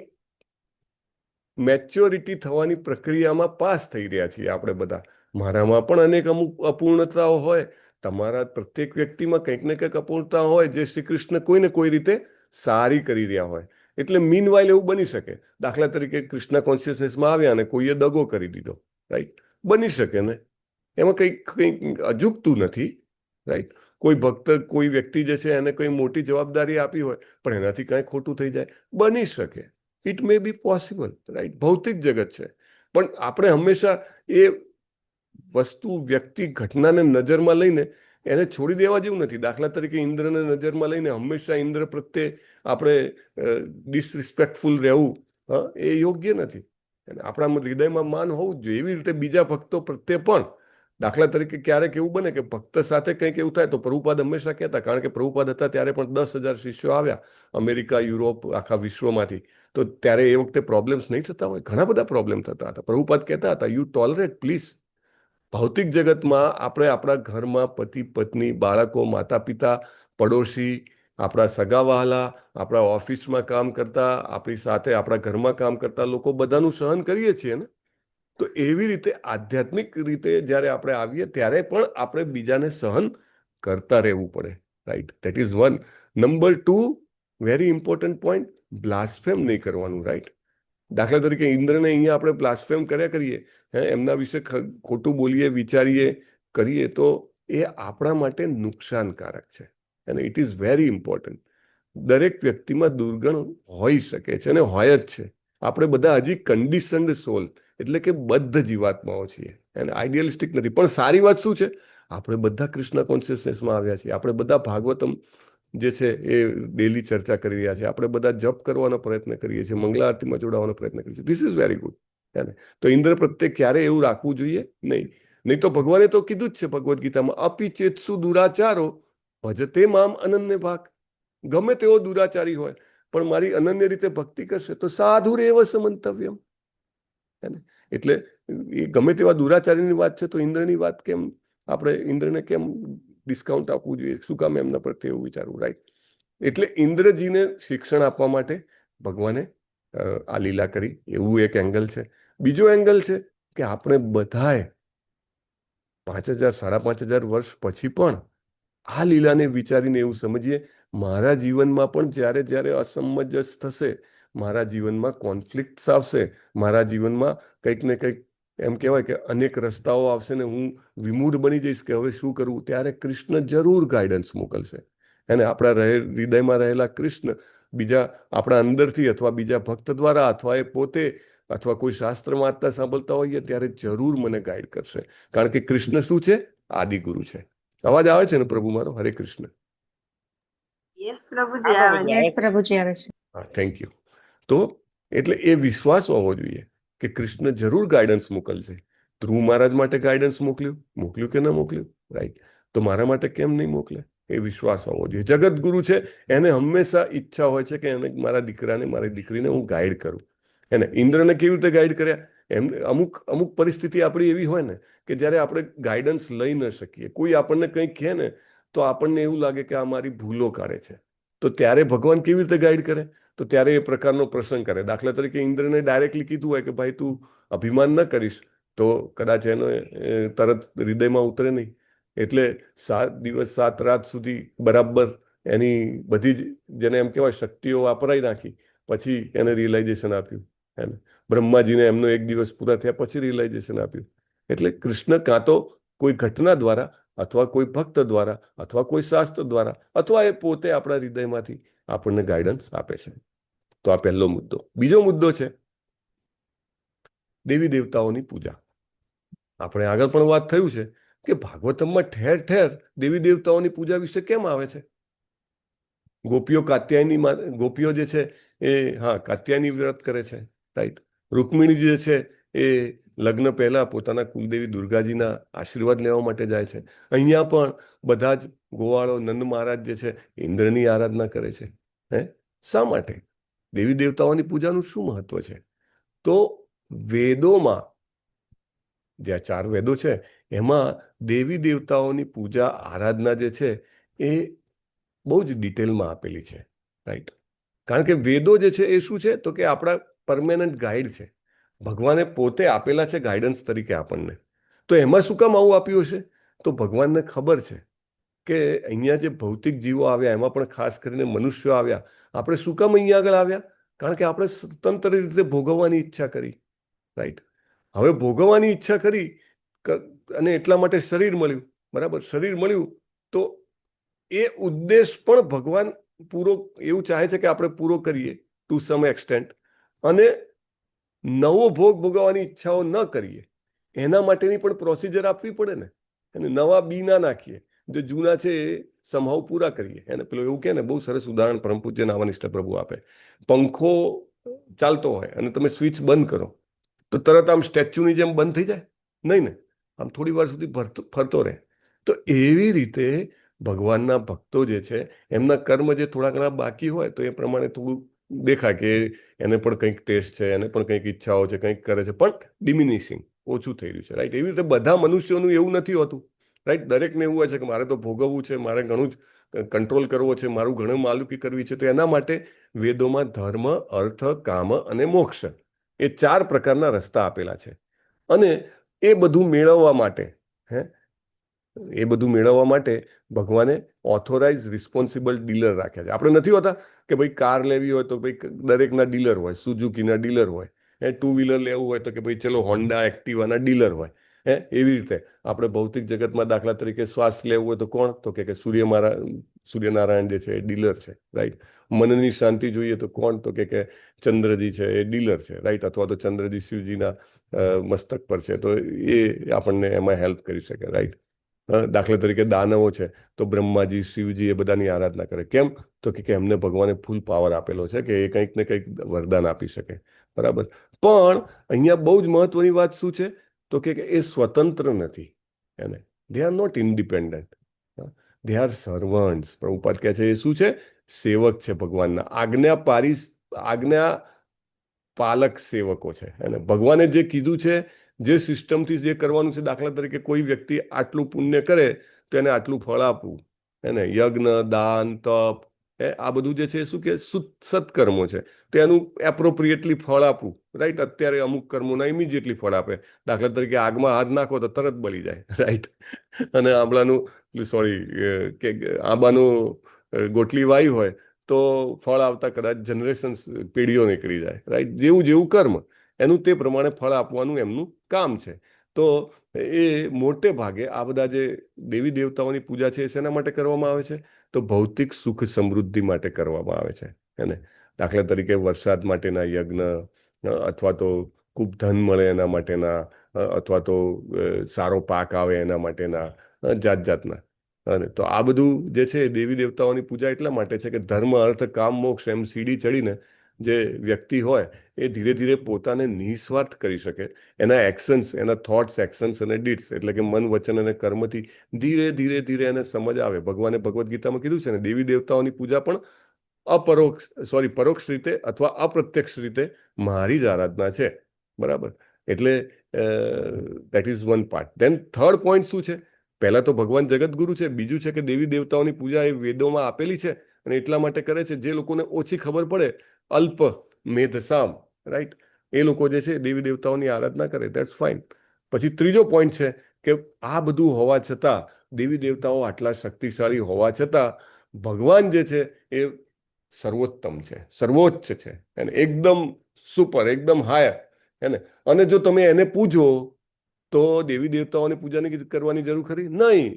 મેચ્યોરિટી થવાની પ્રક્રિયામાં પાસ થઈ રહ્યા છીએ આપણે બધા. મારામાં પણ અનેક અમુક અપૂર્ણતાઓ હોય, તમારા પ્રત્યેક વ્યક્તિમાં કંઈક ને કંઈક અપૂર્ણતા હોય જે શ્રી કૃષ્ણ કોઈને કોઈ રીતે સારી કરી રહ્યા હોય. એટલે મીનવાઇલ એવું બની શકે. દાખલા તરીકે કૃષ્ણ કોન્શિયસનેસમાં આવ્યા અને કોઈએ દગો કરી દીધો, રાઈટ? બની શકે ને, એમાં કંઈક અજુગતું નથી, રાઈટ? કોઈ ભક્ત, કોઈ વ્યક્તિ જે છે એને કોઈ મોટી જવાબદારી આપી હોય પણ એનાથી કાંઈ ખોટું થઈ જાય, બની શકે. It may B possible, right? ભૌતિક જગત છે. પણ આપણે હંમેશા એ વસ્તુ, વ્યક્તિ, ઘટનાને નજરમાં લઈને એને છોડી દેવા જેવું નથી. દાખલા તરીકે ઇન્દ્રને નજરમાં લઈને હંમેશા ઇન્દ્ર પ્રત્યે આપણે ડિસરિસ્પેક્ટફુલ રહેવું, એ યોગ્ય નથી. આપણા હૃદયમાં માન હોવું જ જોઈએ. એવી રીતે બીજા ભક્તો પ્રત્યે પણ. દાખલા તરીકે ક્યારેક એવું બને કે ભક્ત સાથે કંઈક એવું થાય તો પ્રભુપાદ હંમેશા કહેતા, કારણ કે પ્રભુપાદ હતા ત્યારે પણ 10,000 શિષ્યો આવ્યા અમેરિકા, યુરોપ, આખા વિશ્વમાંથી. તો ત્યારે એ વખતે પ્રોબ્લેમ્સ નહીં થતા હોય? ઘણા બધા પ્રોબ્લેમ થતા હતા. પ્રભુપાદ કહેતા હતા, યુ ટોલરેટ પ્લીઝ. ભૌતિક જગતમાં આપણે આપણા ઘરમાં પતિ, પત્ની, બાળકો, માતા પિતા, પડોશી, આપણા સગાવહાલા, આપણા ઓફિસમાં કામ કરતા, આપણી સાથે આપણા ઘરમાં કામ કરતા લોકો બધાનું સહન કરીએ છીએ ને? તો એવી રીતે આધ્યાત્મિક રીતે જ્યારે આપણે આવીએ ત્યારે પણ આપણે બીજાને સહન કરતા રહેવું પડે, right? That is one. Number 2, very important point, blasphemy નહીં કરવાનું, રાઈટ? દાખલા તરીકે ઇન્દ્રને અહીંયા આપણે બ્લાસ્ફેમ કર્યા કરીએ, એમના વિશે ખોટું બોલીએ, વિચારીએ, કરીએ તો એ આપણા માટે નુકસાનકારક છે. અને ઇટ ઇઝ વેરી ઇમ્પોર્ટન્ટ. દરેક વ્યક્તિમાં દુર્ગુણ હોઈ શકે છે અને હોય જ છે. આપણે બધા હજી કન્ડિશન્ડ સોલ, એટલે કે બદ્ધ જીવાત્માઓ છીએ, અને આઈડિયલિસ્ટિક નથી. પણ સારી વાત શું છે? આપણે બધા કૃષ્ણ કોન્શિયસનેસમાં આવ્યા છીએ. આપણે બધા ભાગવતમ જે છે એ ડેલી ચર્ચા કરી રહ્યા છે. આપણે બધા જપ કરવાનો પ્રયત્ન કરીએ છીએ, મંગલા આરતીમાં જોડાવાનો પ્રયત્ન કરીએ છીએ. This is very good. તો ઇન્દ્ર પ્રત્યે ક્યારે એવું રાખવું જોઈએ નહીં. નહીં તો ભગવાને તો કીધું જ છે ભગવદ્ ગીતામાં, અપિ ચેતસુ દુરાચારો ભજતે મામ અનન્ય ભાગ. ગમે તેવો દુરાચારી હોય પણ મારી અનન્ય રીતે ભક્તિ કરશે તો સાધુરેવ સમંતવ્યમ. એટલે એ ગમે તેવા દુરાચારીની વાત છે તો ઇન્દ્રની વાત કેમ આપણે ઇન્દ્રને કેમ ડિસ્કાઉન્ટ આપવું જોઈએ? શું કામ એમના પ્રત્યે એવું વિચારવું, રાઈટ? એટલે ઇન્દ્રજીને શિક્ષણ આપવા માટે ભગવાને આ લીલા કરી, એવું એક એંગલ છે. બીજો એંગલ છે કે આપણે બધાએ 5,000 5,500 વર્ષ પછી પણ આ લીલાને વિચારીને એવું સમજીએ, મારા જીવનમાં પણ જ્યારે જ્યારે અસમંજસ થશે, મારા જીવનમાં કોન્ફ્લિક્ટ્સ આવશે, મારા જીવનમાં કંઈક ને કંઈક એમ કહેવાય કે અનેક રસ્તાઓ આવશે ને હું વિમૂઢ બની જઈશ કે હવે શું કરવું, ત્યારે કૃષ્ણ જરૂર ગાઈડન્સ મોકલશે. અને આપણા હૃદયમાં રહેલા કૃષ્ણ બીજા આપણા અંદરથી અથવા બીજા ભક્ત દ્વારા અથવા એ પોતે અથવા કોઈ શાસ્ત્ર વાંચતા સાંભળતા હોઈએ ત્યારે જરૂર મને ગાઈડ કરશે. કારણ કે કૃષ્ણ શું છે? આદિગુરુ છે. અવાજ આવે છે ને પ્રભુ મારો? હરે કૃષ્ણ. યસ પ્રભુજી આવે છે. યસ પ્રભુજી આવે છે. હા, થેન્ક યુ. તો એટલે એ વિશ્વાસ હોવો જોઈએ કે કૃષ્ણ જરૂર ગાઈડન્સ મોકલશે. ધ્રુવ મહારાજ માટે ગાઈડન્સ મોકલ્યું કે ન મોકલ્યું, રાઈટ? તો મારા માટે કેમ નહીં મોકલે? એ વિશ્વાસ હોવો જોઈએ. જગતગુરુ છે, એને હંમેશા ઈચ્છા હોય છે કે એને મારા દીકરાને, મારી દીકરીને હું ગાઈડ કરું. એને ઇન્દ્રને કેવી રીતે ગાઈડ કર્યા? એમ અમુક પરિસ્થિતિ આપણી એવી હોય ને કે જ્યારે આપણે ગાઈડન્સ લઈ ન શકીએ, કોઈ આપણને કંઈક કહે ને તો આપણને એવું લાગે કે આ મારી ભૂલો કાઢે છે, તો ત્યારે ભગવાન કેવી રીતે ગાઈડ કરે? તો ત્યારે એ પ્રકારનો પ્રસંગ કરે. દાખલા તરીકે ઇન્દ્રને ડાયરેક્ટલી કીધું હોય કે ભાઈ તું અભિમાન ન કરીશ તો કદાચ એનો તરત હૃદયમાં ઉતરે નહીં. એટલે 7 દિવસ 7 રાત સુધી બરાબર એની બધી જ જેને એમ કહેવાય શક્તિઓ વાપરાઈ નાખી, પછી એને રિયલાઇઝેશન આપ્યું. એને બ્રહ્માજીને એમનો 1 દિવસ પૂરા થયા પછી રિયલાઇઝેશન આપ્યું. એટલે કૃષ્ણ કાં તો કોઈ ઘટના દ્વારા અથવા કોઈ ભક્ત દ્વારા અથવા કોઈ શાસ્ત્ર દ્વારા અથવા એ પોતે આપણા હૃદયમાંથી આપણને ગાઈડન્સ આપે છે. તો આ પહેલો મુદ્દો. બીજો મુદ્દો છે દેવી દેવતાઓની પૂજા. આપણે આગળ પણ વાત થયું છે કે ભાગવતમમાં ઠેર ઠેર દેવી દેવતાઓની પૂજા વિશે કેમ આવે છે? ગોપીઓ જે છે એ કાત્યાયની વ્રત કરે છે, રાઈટ? રૂકમિણી જે છે એ લગ્ન પહેલા પોતાના કુલદેવી દુર્ગાજીના આશીર્વાદ લેવા માટે જાય છે. અહીંયા પણ બધા જ ગોવાળો નંદ મહારાજ જે છે ઇન્દ્રની આરાધના કરે છે. શા માટે? દેવી દેવતાઓની પૂજાનું શું મહત્વ છે? તો વેદોમાં જે 4 વેદો છે એમાં દેવી દેવતાઓની પૂજા આરાધના જે છે એ બહુ જ ડિટેલમાં આપેલી છે, રાઈટ? કારણ કે વેદો જે છે એ શું છે તો કે આપણા પરમેનન્ટ ગાઈડ છે. ભગવાને પોતે આપેલા છે ગાઈડન્સ તરીકે આપણને. તો એમાં શું કામ આવું આપ્યું હશે? તો ભગવાનને ખબર છે કે અહીંયા જે ભૌતિક જીવો આવ્યા, એમાં પણ ખાસ કરીને મનુષ્યો આવ્યા, આપણે શું કામ અહીંયા આગળ આવ્યા? કારણ કે આપણે સ્વતંત્ર રીતે ભોગવવાની ઈચ્છા કરી, રાઈટ? હવે ભોગવવાની ઈચ્છા કરી અને એટલા માટે શરીર મળ્યું, બરાબર? શરીર મળ્યું તો એ ઉદ્દેશ પણ ભગવાન પૂરો એવું ચાહે છે કે આપણે પૂરો કરીએ ટુ સમ એક્સટેન્ટ, અને નવો ભોગ ભોગવવાની ઈચ્છાઓ ન કરીએ એના માટેની પણ પ્રોસિજર આપવી પડે ને. અને નવા બી ના નાખીએ, જે જૂના છે એ સમહાવ પૂરા કરીએ. એને પેલું એવું કહે ને, બહુ સરસ ઉદાહરણ પરમ પૂજ્ય નામનિષ્ઠ પ્રભુ આપે. પંખો ચાલતો હોય અને તમે સ્વિચ બંધ કરો તો તરત આમ સ્ટેચ્યુની જેમ બંધ થઈ જાય? નહીં ને, આમ થોડી વાર સુધી ફરતો રહે. તો એવી રીતે ભગવાનના ભક્તો જે છે એમના કર્મ જે થોડા ઘણા બાકી હોય તો એ પ્રમાણે થોડું દેખાય કે એને પણ કંઈક ટેસ્ટ છે, એને પણ કંઈક ઈચ્છાઓ છે, કંઈક કરે છે, પણ ડિમિનિશિંગ, ઓછું થઈ રહ્યું છે, રાઈટ? એવી રીતે બધા મનુષ્યોનું એવું નથી હોતું, રાઈટ? દરેકને એવું હોય છે કે મારે તો ભોગવવું છે, મારે ઘણું જ કંટ્રોલ કરવો છે, મારું ઘણું માલુકી કરવી છે. તો એના માટે વેદોમાં ધર્મ, અર્થ, કામ અને મોક્ષ એ 4 પ્રકારના રસ્તા આપેલા છે. અને એ બધું મેળવવા માટે ભગવાને ઓથોરાઇઝ રિસ્પોન્સિબલ ડીલર રાખ્યા છે. આપણે નથી હોતા કે ભાઈ કાર લેવી હોય તો ભાઈ દરેકના ડીલર હોય, સુઝુકીના ડીલર હોય, 2 વ્હીલર લેવું હોય તો કે ભાઈ ચલો હોન્ડા એક્ટિવાના ડીલર હોય. એવી રીતે આપણે ભૌતિક જગતમાં દાખલા તરીકે શ્વાસ લેવું હોય તો કોણ? તો કે સૂર્યનારાયણ જે છે એ ડીલર છે, રાઈટ? મનની શાંતિ જોઈએ તો કોણ? તો કે ચંદ્રજી છે એ ડીલર છે, રાઈટ? અથવા તો ચંદ્રજી શિવજીના મસ્તક પર છે તો એ આપણને એમાં હેલ્પ કરી શકે, રાઈટ? દાખલા તરીકે દાનવો છે તો બ્રહ્માજી, શિવજી એ બધાની આરાધના કરે. કેમ? તો કે એમને ભગવાને ફૂલ પાવર આપેલો છે કે એ કંઈક ને કંઈક વરદાન આપી શકે, બરાબર? પણ અહીંયા બહુ જ મહત્વની વાત શું છે તો કે એ સ્વતંત્ર નથી. They are not independent, they are servants. Prabhupada કહે છે એ શું છે? સેવક છે ભગવાનના, આજ્ઞા પાલક સેવકો છે. ભગવાને જે કીધું છે, જે સિસ્ટમથી જે કરવાનું છે, દાખલા તરીકે કોઈ વ્યક્તિ આટલું પુણ્ય કરે તો એને આટલું ફળ આપવું, યજ્ઞ, દાન, તપ, આ બધું જે છે શું કે સત્કર્મો છે, તો એનું એપ્રોપ્રિએટલી ફળ આપવું, રાઈટ? અત્યારે અમુક કર્મોના ઇમિડિયેટલી ફળ આપે. દાખલા તરીકે આગમાં હાથ નાખો તો તરત બળી જાય, રાઈટ? અને આંબાનું ગોટલી વાવી હોય તો ફળ આવતા કદાચ જનરેશન્સ, પેઢીઓ નીકળી જાય, રાઈટ? જેવું કર્મ એનું તે પ્રમાણે ફળ આપવાનું એમનું કામ છે. તો એ મોટે ભાગે આ બધા જે દેવી દેવતાઓની પૂજા છે એ શેના માટે કરવામાં આવે છે? તો ભૌતિક સુખ સમૃદ્ધિ માટે કરવામાં આવે છે. દાખલા તરીકે વરસાદ માટેના યજ્ઞ, અથવા તો ખૂબ ધન મળે એના માટેના, અથવા તો સારો પાક આવે એના માટેના, જાતના. અને તો આ બધું જે છે એ દેવી દેવતાઓની પૂજા એટલા માટે છે કે ધર્મ અર્થ કામ મોક્ષ એમ સીડી ચડીને જે વ્યક્તિ હોય એ ધીરે ધીરે પોતાને નિસ્વાર્થ કરી શકે, એના એક્શન્સ, એના થોટ્સ, એક્શન્સ અને ડીડ્સ એટલે કે મન વચન અને કર્મથી ધીરે ધીરે ધીરે એને સમજ આવે. ભગવાને ભગવદ્ ગીતામાં કીધું છે ને, દેવી દેવતાઓની પૂજા પણ પરોક્ષ રીતે અથવા અપ્રત્યક્ષ રીતે મારી જ આરાધના છે. બરાબર? એટલે that is one part. Than third point શું છે? પહેલા તો ભગવાન જગતગુરુ છે, બીજું છે કે દેવી દેવતાઓની પૂજા એ વેદોમાં આપેલી છે અને એટલા માટે કરે છે જે લોકોને ઓછી ખબર પડે, અલ્પ મેધસામ, રાઈટ, એ લોકો જે છે દેવી દેવતાઓની આરાધના કરે. That's fine. પછી ત્રીજો પોઈન્ટ છે કે આ બધું હોવા છતાં, દેવી દેવતાઓ આટલા શક્તિશાળી હોવા છતાં ભગવાન જે છે એ સર્વોત્તમ છે, સર્વોચ્ચ છે, એને એકદમ સુપર, એકદમ હાયર, એને. અને જો તમે એને પૂજો તો દેવી દેવતાઓની પૂજાની કરવાની જરૂર ખરી? નહીં.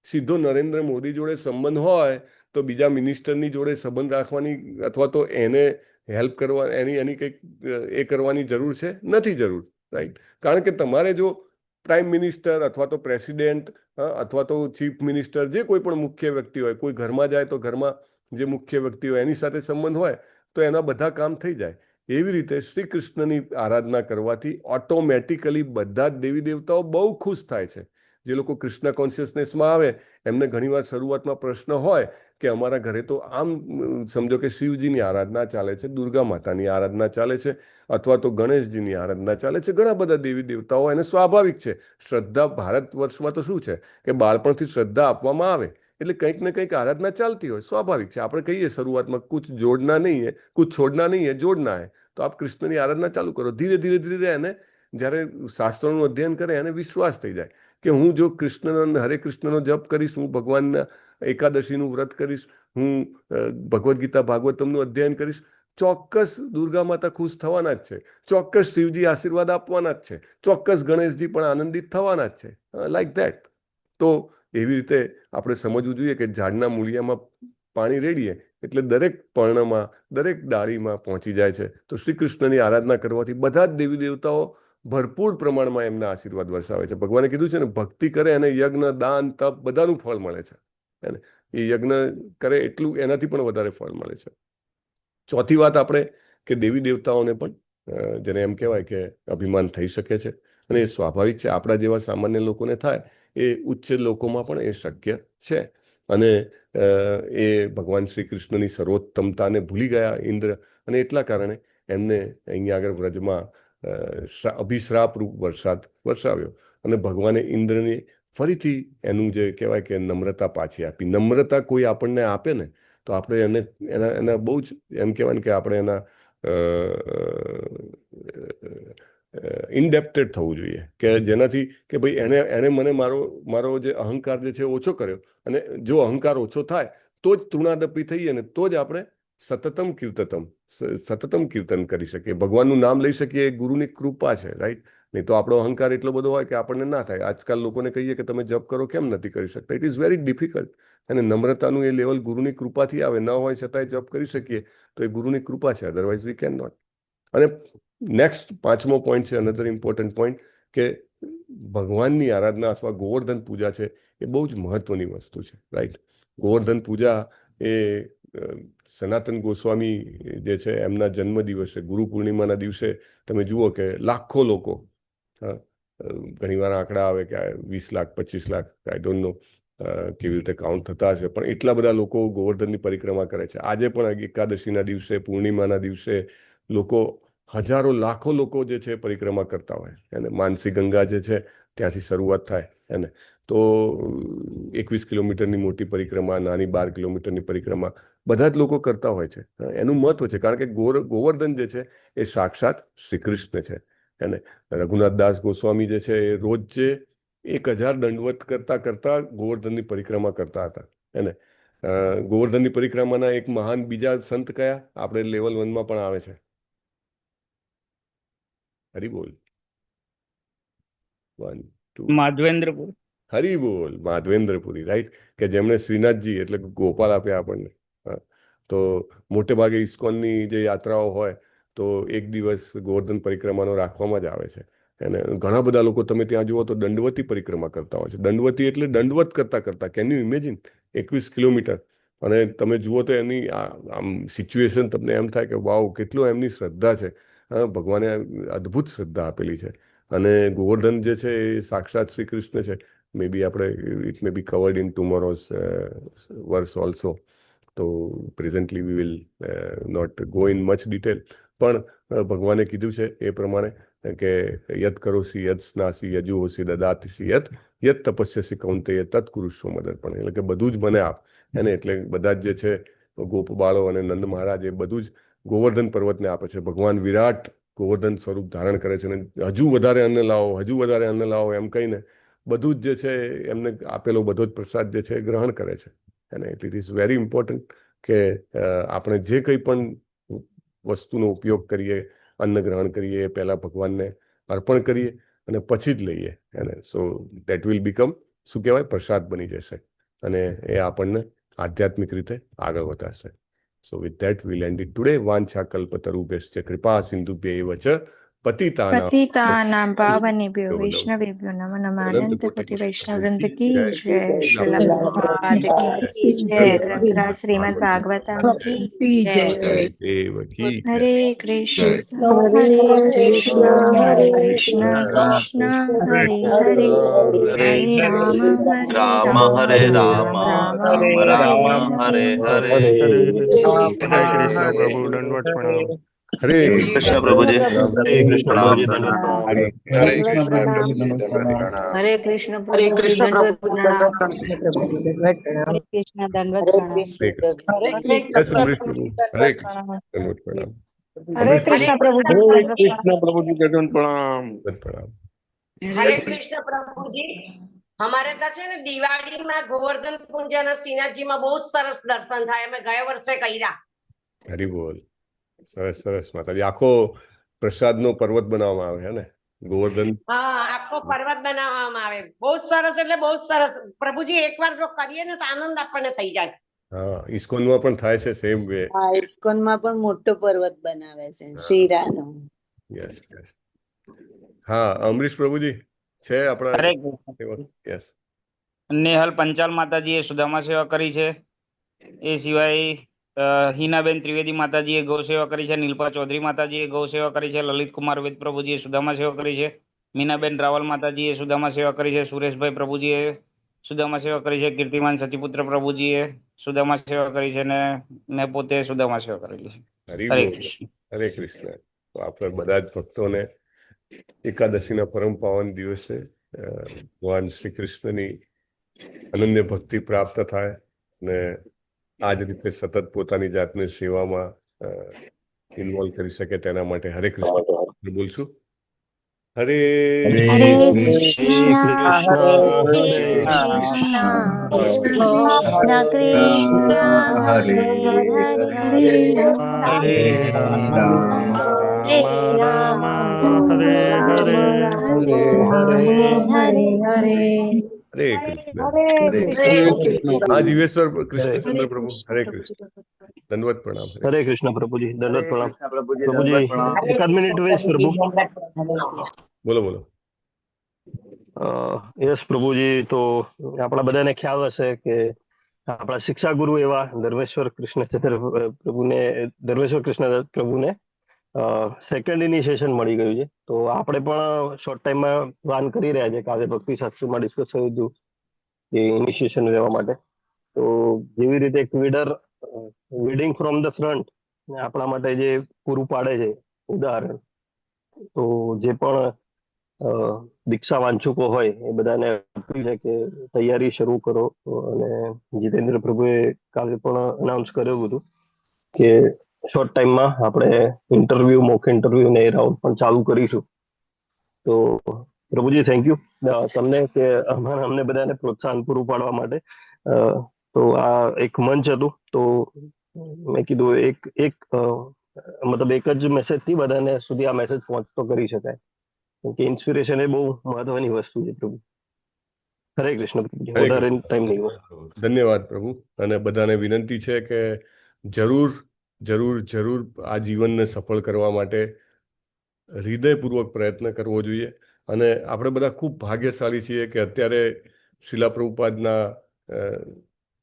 સીધો નરેન્દ્ર મોદી જોડે સંબંધ હોય તો બીજા મિનિસ્ટરની જોડે સંબંધ રાખવાની અથવા તો એને હેલ્પ કરવા, એની કંઈક એ કરવાની જરૂર છે? નથી જરૂર, રાઈટ? કારણ કે તમારે જો પ્રાઇમ મિનિસ્ટર અથવા તો પ્રેસિડેન્ટ અથવા તો ચીફ મિનિસ્ટર, જે કોઈ પણ મુખ્ય વ્યક્તિ હોય, કોઈ ઘરમાં જાય તો ઘરમાં જે મુખ્ય વ્યક્તિ હોય એની સાથે સંબંધ હોય તો એના બધા કામ થઈ જાય. એવી રીતે શ્રી કૃષ્ણની આરાધના કરવાથી ઓટોમેટિકલી બધા જ દેવી દેવતાઓ બહુ ખુશ થાય છે. જે લોકો કૃષ્ણ કોન્શિયસનેસમાં આવે એમને ઘણીવાર શરૂઆતમાં પ્રશ્ન હોય કે અમારા ઘરે તો આમ સમજો કે શિવજીની આરાધના ચાલે છે, દુર્ગા માતાની આરાધના ચાલે છે, અથવા તો ગણેશજીની આરાધના ચાલે છે, ઘણા બધા દેવી દેવતાઓ, એને સ્વાભાવિક છે. શ્રદ્ધા ભારત વર્ષમાં તો શું છે કે બાળપણથી શ્રદ્ધા આપવામાં આવે એટલે કંઈક ને કંઈક આરાધના ચાલતી હોય, સ્વાભાવિક છે. આપણે કહીએ શરૂઆતમાં કુછ જોડના નહીં હે, કુછ છોડના નહીં હે, જોડના હે. તો આપ કૃષ્ણની આરાધના ચાલુ કરો. ધીરે ધીરે ધીરે એને જ્યારે શાસ્ત્રોનું અધ્યયન કરે એને વિશ્વાસ થઈ જાય કે હું જો કૃષ્ણનો, હરે કૃષ્ણનો જપ કરીશ, હું ભગવાનના એકાદશીનું વ્રત કરીશ, હું ભગવદ્ ગીતા ભાગવતમનું અધ્યયન કરીશ, ચોક્કસ દુર્ગા માતા ખુશ થવાના જ છે, ચોક્કસ શિવજી આશીર્વાદ આપવાના જ છે, ચોક્કસ ગણેશજી પણ આનંદિત થવાના જ છે, લાઈક ધેટ. તો એવી રીતે આપણે સમજવું જોઈએ કે ઝાડના મૂળિયામાં પાણી રેડીએ એટલે દરેક પર્ણમાં, દરેક ડાળીમાં પહોંચી જાય છે. તો શ્રી કૃષ્ણની આરાધના કરવાથી બધા જ દેવી દેવતાઓ ભરપૂર પ્રમાણમાં એમના આશીર્વાદ વરસાવે છે. ભગવાને કીધું છે ને, ભક્તિ કરે અને યજ્ઞ, દાન, તપ બધાનું ફળ મળે છે. એ યજ્ઞ કરે એટલું એનાથી પણ વધારે ફળ મળે છે. ચોથી વાત આપણે કે દેવી દેવતાઓને પણ જેને એમ કહેવાય કે અભિમાન થઈ શકે છે અને એ સ્વાભાવિક છે. આપણા જેવા સામાન્ય લોકોને થાય, એ ઉચ્ચ લોકોમાં પણ એ શક્ય છે. અને એ ભગવાન શ્રી કૃષ્ણની સર્વોત્તમતાને ભૂલી ગયા ઇન્દ્ર, અને એટલા કારણે એમને અહીંયા આગળ વ્રજમાં અભિશ્રાપ રૂપ વરસાદ વરસાવ્યો અને ભગવાને ઇન્દ્રને ફરીથી એનું જે કહેવાય કે નમ્રતા પાછી આપી. નમ્રતા કોઈ આપણને આપે ને તો આપણે એના બહુ જ એમ કહેવાય ને કે આપણે એના ઇનડેપ્ટેડ થવું જોઈએ, કે જેનાથી કે ભાઈ એને મને મારો જે અહંકાર જે છે ઓછો કર્યો, અને જો અહંકાર ઓછો થાય તો જ તૃણાદપી થઈએ ને તો જ આપણે સતતમ કીર્તન કરી શકીએ, ભગવાનનું નામ લઈ શકીએ. એ ગુરુની કૃપા છે, રાઈટ? નહીં તો આપણો અહંકાર એટલો બધો હોય કે આપણને ના થાય. આજકાલ લોકોને કહીએ કે તમે જપ કરો, કેમ નથી કરી શકતા? It is very difficult. અને નમ્રતાનું એ લેવલ ગુરુની કૃપાથી આવે. ન હોય છતાંય જપ કરી શકીએ તો એ ગુરુની કૃપા છે, અધરવાઇઝ વી કેન નોટ. અને નેક્સ્ટ પાંચમો પોઈન્ટ છે, અનધર ઇમ્પોર્ટન્ટ પોઈન્ટ, કે ભગવાનની આરાધના અથવા ગોવર્ધન પૂજા છે એ બહુ જ મહત્વની વસ્તુ છે, રાઈટ? ગોવર્ધન પૂજા એ સનાતન ગોસ્વામી જે છે એમના જન્મ દિવસે, ગુરુ પૂર્ણિમાના દિવસે તમે જુઓ કે લાખો લોકો, ઘણીવાર આંકડા આવે કે 20 lakh 25 lakh, I don't know કેવી રીતે કાઉન્ટ થતા હશે, પણ એટલા બધા લોકો ગોવર્ધનની પરિક્રમા કરે છે. આજે પણ એકાદશીના દિવસે, પૂર્ણિમાના દિવસે લોકો, હજારો લાખો લોકો જે છે પરિક્રમા કરતા હોય. અને માનસી ગંગા જે છે ત્યાંથી શરૂઆત થાય એને તો 21 કિલોમીટરની મોટી પરિક્રમા, નાની 12 કિલોમીટરની પરિક્રમા બધા જ લોકો કરતા હોય છે. એનું મહત્વ છે કારણ કે ગોવર્ધન જે છે એ સાક્ષાત શ્રી કૃષ્ણ છે. એને રઘુનાથ દાસ ગોસ્વામી જે છે એ રોજ જે 1000 દંડવત કરતા ગોવર્ધનની પરિક્રમા કરતા હતા. એને ગોવર્ધનની પરિક્રમાના એક મહાન બીજા સંત કયા આપણે લેવલ 1માં પણ આવે છે? હરી બોલ. 1 2 માધવેન્દ્રપુરી. હરી બોલ, માધવેન્દ્રપુરી, રાઈટ? કે જેમણે શ્રીનાથજી એટલે ગોપાલ આપ્યા આપણને. તો મોટે ભાગે ઇસ્કોનની જે યાત્રાઓ હોય તો એક દિવસ ગોવર્ધન પરિક્રમાનો રાખવામાં જ આવે છે. અને ઘણા બધા લોકો તમે ત્યાં જુઓ તો દંડવતી પરિક્રમા કરતા હોય છે. દંડવતી એટલે દંડવત કરતા કેન યુ ઇમેજિન 21 કિલોમીટર. અને તમે જુઓ તો એની આમ સિચ્યુએશન તમને એમ થાય કે વાવ, કેટલો એમની શ્રદ્ધા છે. ભગવાને અદ્ભુત શ્રદ્ધા આપેલી છે. અને ગોવર્ધન જે છે એ સાક્ષાત શ્રી કૃષ્ણ છે. મે બી આપણે it may be covered in tomorrow's verse also. તો presently we will not go in much detail. પણ ભગવાને કીધું છે એ પ્રમાણે કે યત કરોસી યત સ્નાસી યજુહોસી દદાતિસી યત તપસ્યસી કૌંતેય તત્ કુરુષ્વ મદર્પણ. એટલે કે બધું જ મને આપ. એને એટલે બધા જ જે છે ગોપબાળો અને નંદ મહારાજ એ બધું જ ગોવર્ધન પર્વતને આપે છે. ભગવાન વિરાટ ગોવર્ધન સ્વરૂપ ધારણ કરે છે અને હજુ વધારે અન્ન લાવો, હજુ વધારે અન્ન લાવો એમ કહીને બધું જ જે છે એમને આપેલો બધો જ પ્રસાદ જે છે એ ગ્રહણ કરે છે. અને ઇટ ઇઝ વેરી ઇમ્પોર્ટન્ટ કે આપણે જે કંઈ પણ વસ્તુનો ઉપયોગ કરીએ, અન્ન ગ્રહણ કરીએ, એ પહેલાં ભગવાનને અર્પણ કરીએ અને પછી જ લઈએ. અને સો દેટ વિલ બીકમ, શું કહેવાય, પ્રસાદ બની જશે અને એ આપણને આધ્યાત્મિક રીતે આગળ વધારશે. So with that we'll end it today. વાંછા કલ્પતરુભ્યશ્ચ કૃપા સિંધુભ્યૈવ ચ પતિતાનાં પાવનેભ્યો વૈષ્ણવેભ્યો નમો નમઃ. અનંત કોટિ વૈષ્ણવ વૃંદ કી જય. શ્રીલ પ્રભુપાદ કી જય. ગ્રંથરાજ શ્રીમદ ભાગવતમ કી જય. હરે કૃષ્ણ હરે કૃષ્ણ હરે કૃષ્ણ કૃષ્ણ હરે હરે, હરે રામ હરે રામ રામ રામ હરે હરે. હરે કૃષ્ણ પ્રભુ, દંડવત પ્રણામ. હરે કૃષ્ણ પ્રભુજી. હરે કૃષ્ણ પ્રભુજી. દંડવત પ્રણામ. હરે કૃષ્ણ પ્રભુજી દંડવત પ્રણામ. હરે કૃષ્ણ પ્રભુજી દંડવત પ્રણામ. હરે કૃષ્ણ દંડવત પ્રણામ. હરે કૃષ્ણ પ્રભુજી દંડવત પ્રણામ. હરે કૃષ્ણ પ્રભુજી. અમારે ત્યાં છે ને દિવાળીમાં ગોવર્ધન કુંજ અને શ્રીનાથજીમાં બહુ જ સરસ દર્શન થાય. અમે ગયા વર્ષે કર્યા. હરી બોલ. સરસ સરસ માતાજી. આખો પ્રસાદનો પર્વત બનાવવામાં આવે હે ને ગોવર્ધન? હા, આખો પર્વત બનાવવામાં આવે. બહુ જ સરસ, એટલે બહુ જ સરસ. પ્રભુજી એકવાર જો કરીએ ને તો આનંદ આપણને થઈ જાય. હા, ઇસ્કોનમાં પણ થાય છે સેમ વે. હા, ઇસ્કોનમાં પણ મોટો પર્વત બનાવે છે શિરાનો. Yes yes. હા, અમરીશ પ્રભુજી છે આપણા. યસ. નેહલ પંચાલ માતાજીએ સુદામા સેવા કરી છે. એ સિવાય હિનાબેન ત્રિવેદી માતાજીએ ગૌ સેવા કરી છે. નીલપા ચૌધરી માતાજીએ ગૌ સેવા કરી છે. લલિત કુમાર વેદ પ્રભુજીએ સુદામા સેવા કરી છે. મીનાબેન રાવલ માતાજીએ સુદામા સેવા કરી છે. સુરેશભાઈ પ્રભુજીએ સુદામા સેવા કરી છે. કીર્તિમાન સચીપુત્ર પ્રભુજીએ સુદામા સેવા કરી છે. ને મેં પોતે સુદામા સેવા કરેલી છે. હરે કૃષ્ણ. હરે કૃષ્ણ. તો આપણે બધા જ ભક્તોને એકાદશીના પરમ પાવન દિવસે ભગવાન શ્રી કૃષ્ણની અનન્ય ભક્તિ પ્રાપ્ત થાય અને આ જ રીતે સતત પોતાની જાતને સેવામાં ઇન્વોલ્વ કરી શકે તેના માટે હરે કૃષ્ણ બોલશું. હરે કૃષ્ણ હરે કૃષ્ણ કૃષ્ણ કૃષ્ણ હરે હરે, હરે રામ રામ હરે હરે, હરે હરે. હરે કૃષ્ણ. હા, જીવેશ્વર કૃષ્ણચંદ્ર પ્રભુ. હરે કૃષ્ણ. દંડવત પ્રણામ. હરે કૃષ્ણ પ્રભુજી. દંડવત પ્રણામ. પ્રભુજી એકાદ મિનિટ વેશ પ્રભુ. બોલો બોલો. યસ પ્રભુજી. તો આપણા બધાને ખ્યાલ હશે કે આપણા શિક્ષા ગુરુ એવા ધર્મેશ્વર કૃષ્ણ પ્રભુને સેકન્ડ ઇનિશિયેશન મળી ગયું છે. તો આપણે પણ શોર્ટ ટાઈમમાં પ્લાન કરી રહ્યા છે. કાલે ભક્તિ શાસ્ત્રીમાં ડિસ્કસ થયું હતું એ ઇનિશિયેશન લેવા માટે. તો જેવી રીતે એક વીડિંગ ફ્રોમ ધ ફ્રન્ટ આપણા માટે જે પૂરું પાડે છે ઉદાહરણ, તો જે પણ દીક્ષા વાંચુકો હોય એ બધાને અપીલ છે કે તૈયારી શરૂ કરો. અને જીતેન્દ્ર પ્રભુએ કાલે પણ અનાઉન્સ કર્યું હતું કે શોર્ટ ટાઈમમાં આપણે ઇન્ટરવ્યુ, મોક ઇન્ટરવ્યુ ને એ રાઉન્ડ પણ ચાલુ કરીશું. તો પ્રભુજી થેન્ક યુ તમને કે અમને બધાને પ્રોત્સાહન પૂરું પાડવા માટે. તો આ એક મંચ હતું. તો મેં કીધું એક મતલબ એક જ મેસેજ થી બધાને સુધી આ મેસેજ પહોંચતો કરી શકાય, કે ઇન્સ્પિરેશન એ બહુ મહત્વની વસ્તુ છે પ્રભુ. હરે કૃષ્ણ પ્રભુજી. વધારે ટાઈમ નહીં હોય. ધન્યવાદ પ્રભુ. અને બધાને વિનંતી છે કે જરૂર જરૂર જરૂર આ જીવનને સફળ કરવા માટે હૃદયપૂર્વક પ્રયત્ન કરવો જોઈએ. અને આપણે બધા ખૂબ ભાગ્યશાળી છીએ કે અત્યારે શિલા પ્રભુપાદના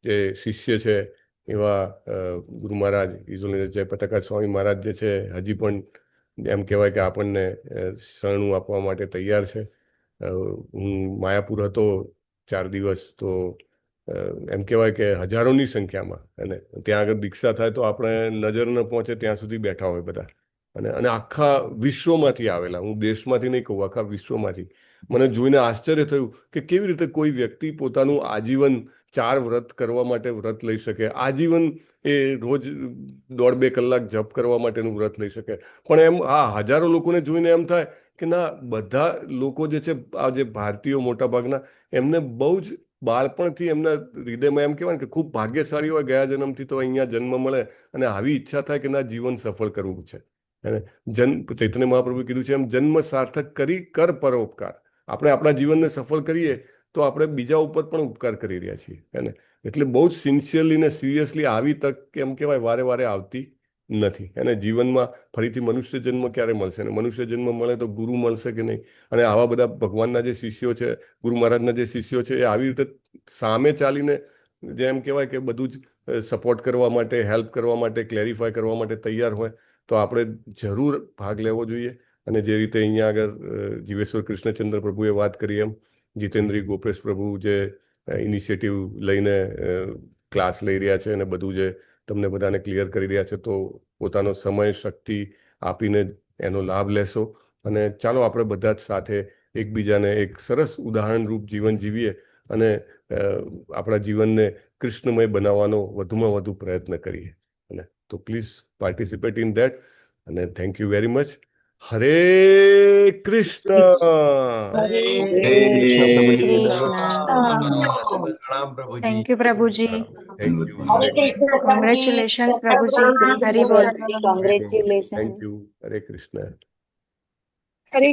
જે શિષ્ય છે એવા ગુરુ મહારાજ ઇઝોલિન જય પતાકા સ્વામી મહારાજ જે છે હજી પણ એમ કહેવાય કે આપણને શરણું આપવા માટે તૈયાર છે. હું માયાપુર હતો 4 દિવસ, તો એમ કહેવાય કે હજારોની સંખ્યામાં, અને ત્યાં આગળ દીક્ષા થાય તો આપણે નજર ન પહોંચે ત્યાં સુધી બેઠા હોય બધા, અને આખા વિશ્વમાંથી આવેલા, હું દેશમાંથી નહીં કહું, આખા વિશ્વમાંથી. મને જોઈને આશ્ચર્ય થયું કે કેવી રીતે કોઈ વ્યક્તિ પોતાનું આજીવન 4 વ્રત કરવા માટે વ્રત લઈ શકે, આજીવન એ રોજ 1.5-2 કલાક જપ કરવા માટેનું વ્રત લઈ શકે. પણ એમ આ હજારો લોકોને જોઈને એમ થાય કે ના, બધા લોકો જે છે, આ જે ભારતીયો મોટા ભાગના, એમને બહુ જ બાળપણથી એમના હૃદયમાં એમ કહેવાય કે ખૂબ ભાગ્યશાળી હોય, ગયા જન્મથી તો અહીંયા જન્મ મળે અને આવી ઈચ્છા થાય કે ના, જીવન સફળ કરવું છે. અને ચૈતન્ય મહાપ્રભુએ કીધું છે એમ, જન્મ સાર્થક કરી કર પરોપકાર. આપણે આપણા જીવનને સફળ કરીએ તો આપણે બીજા ઉપર પણ ઉપકાર કરી રહ્યા છીએ. અને એટલે બહુ જ સિન્સિયરલી ને સિરિયસલી આવી તક એમ કહેવાય વારે વારે આવતી નથી. અને જીવનમાં ફરીથી મનુષ્ય જન્મ ક્યારે મળશે, અને મનુષ્ય જન્મ મળે તો ગુરુ મળશે કે નહીં. અને આવા બધા ભગવાનના જે શિષ્યો છે, ગુરુ મહારાજના જે શિષ્યો છે, એ આવી રીતે સામે ચાલીને જેમ કહેવાય કે બધું જ સપોર્ટ કરવા માટે, હેલ્પ કરવા માટે, ક્લેરિફાય કરવા માટે તૈયાર હોય, તો આપણે જરૂર ભાગ લેવો જોઈએ. અને જે રીતે અહીંયા આગળ જીવેશ્વર કૃષ્ણચંદ્ર પ્રભુએ વાત કરી એમ, જીતેન્દ્રી ગોપેશ પ્રભુ જે ઇનિશિયેટિવ લઈને ક્લાસ લઈ રહ્યા છે અને બધું જે તમને બધાને ક્લિયર કરી રહ્યા છે, તો પોતાનો સમય શક્તિ આપીને એનો લાભ લેશો. અને ચાલો આપણે બધા જ સાથે એકબીજાને એક સરસ ઉદાહરણરૂપ જીવન જીવીએ અને આપણા જીવનને કૃષ્ણમય બનાવવાનો વધુમાં વધુ પ્રયત્ન કરીએ. અને તો પ્લીઝ પાર્ટિસિપેટ ઇન ધેટ. અને thank you very much. Hare Krishna. Thank you પ્રભુજી. હરે કૃષ્ણ કોંગ્રેચ્યુલેશન્સ પ્રભુજી. હરી બોલ. Thank you. Hare Krishna. Hare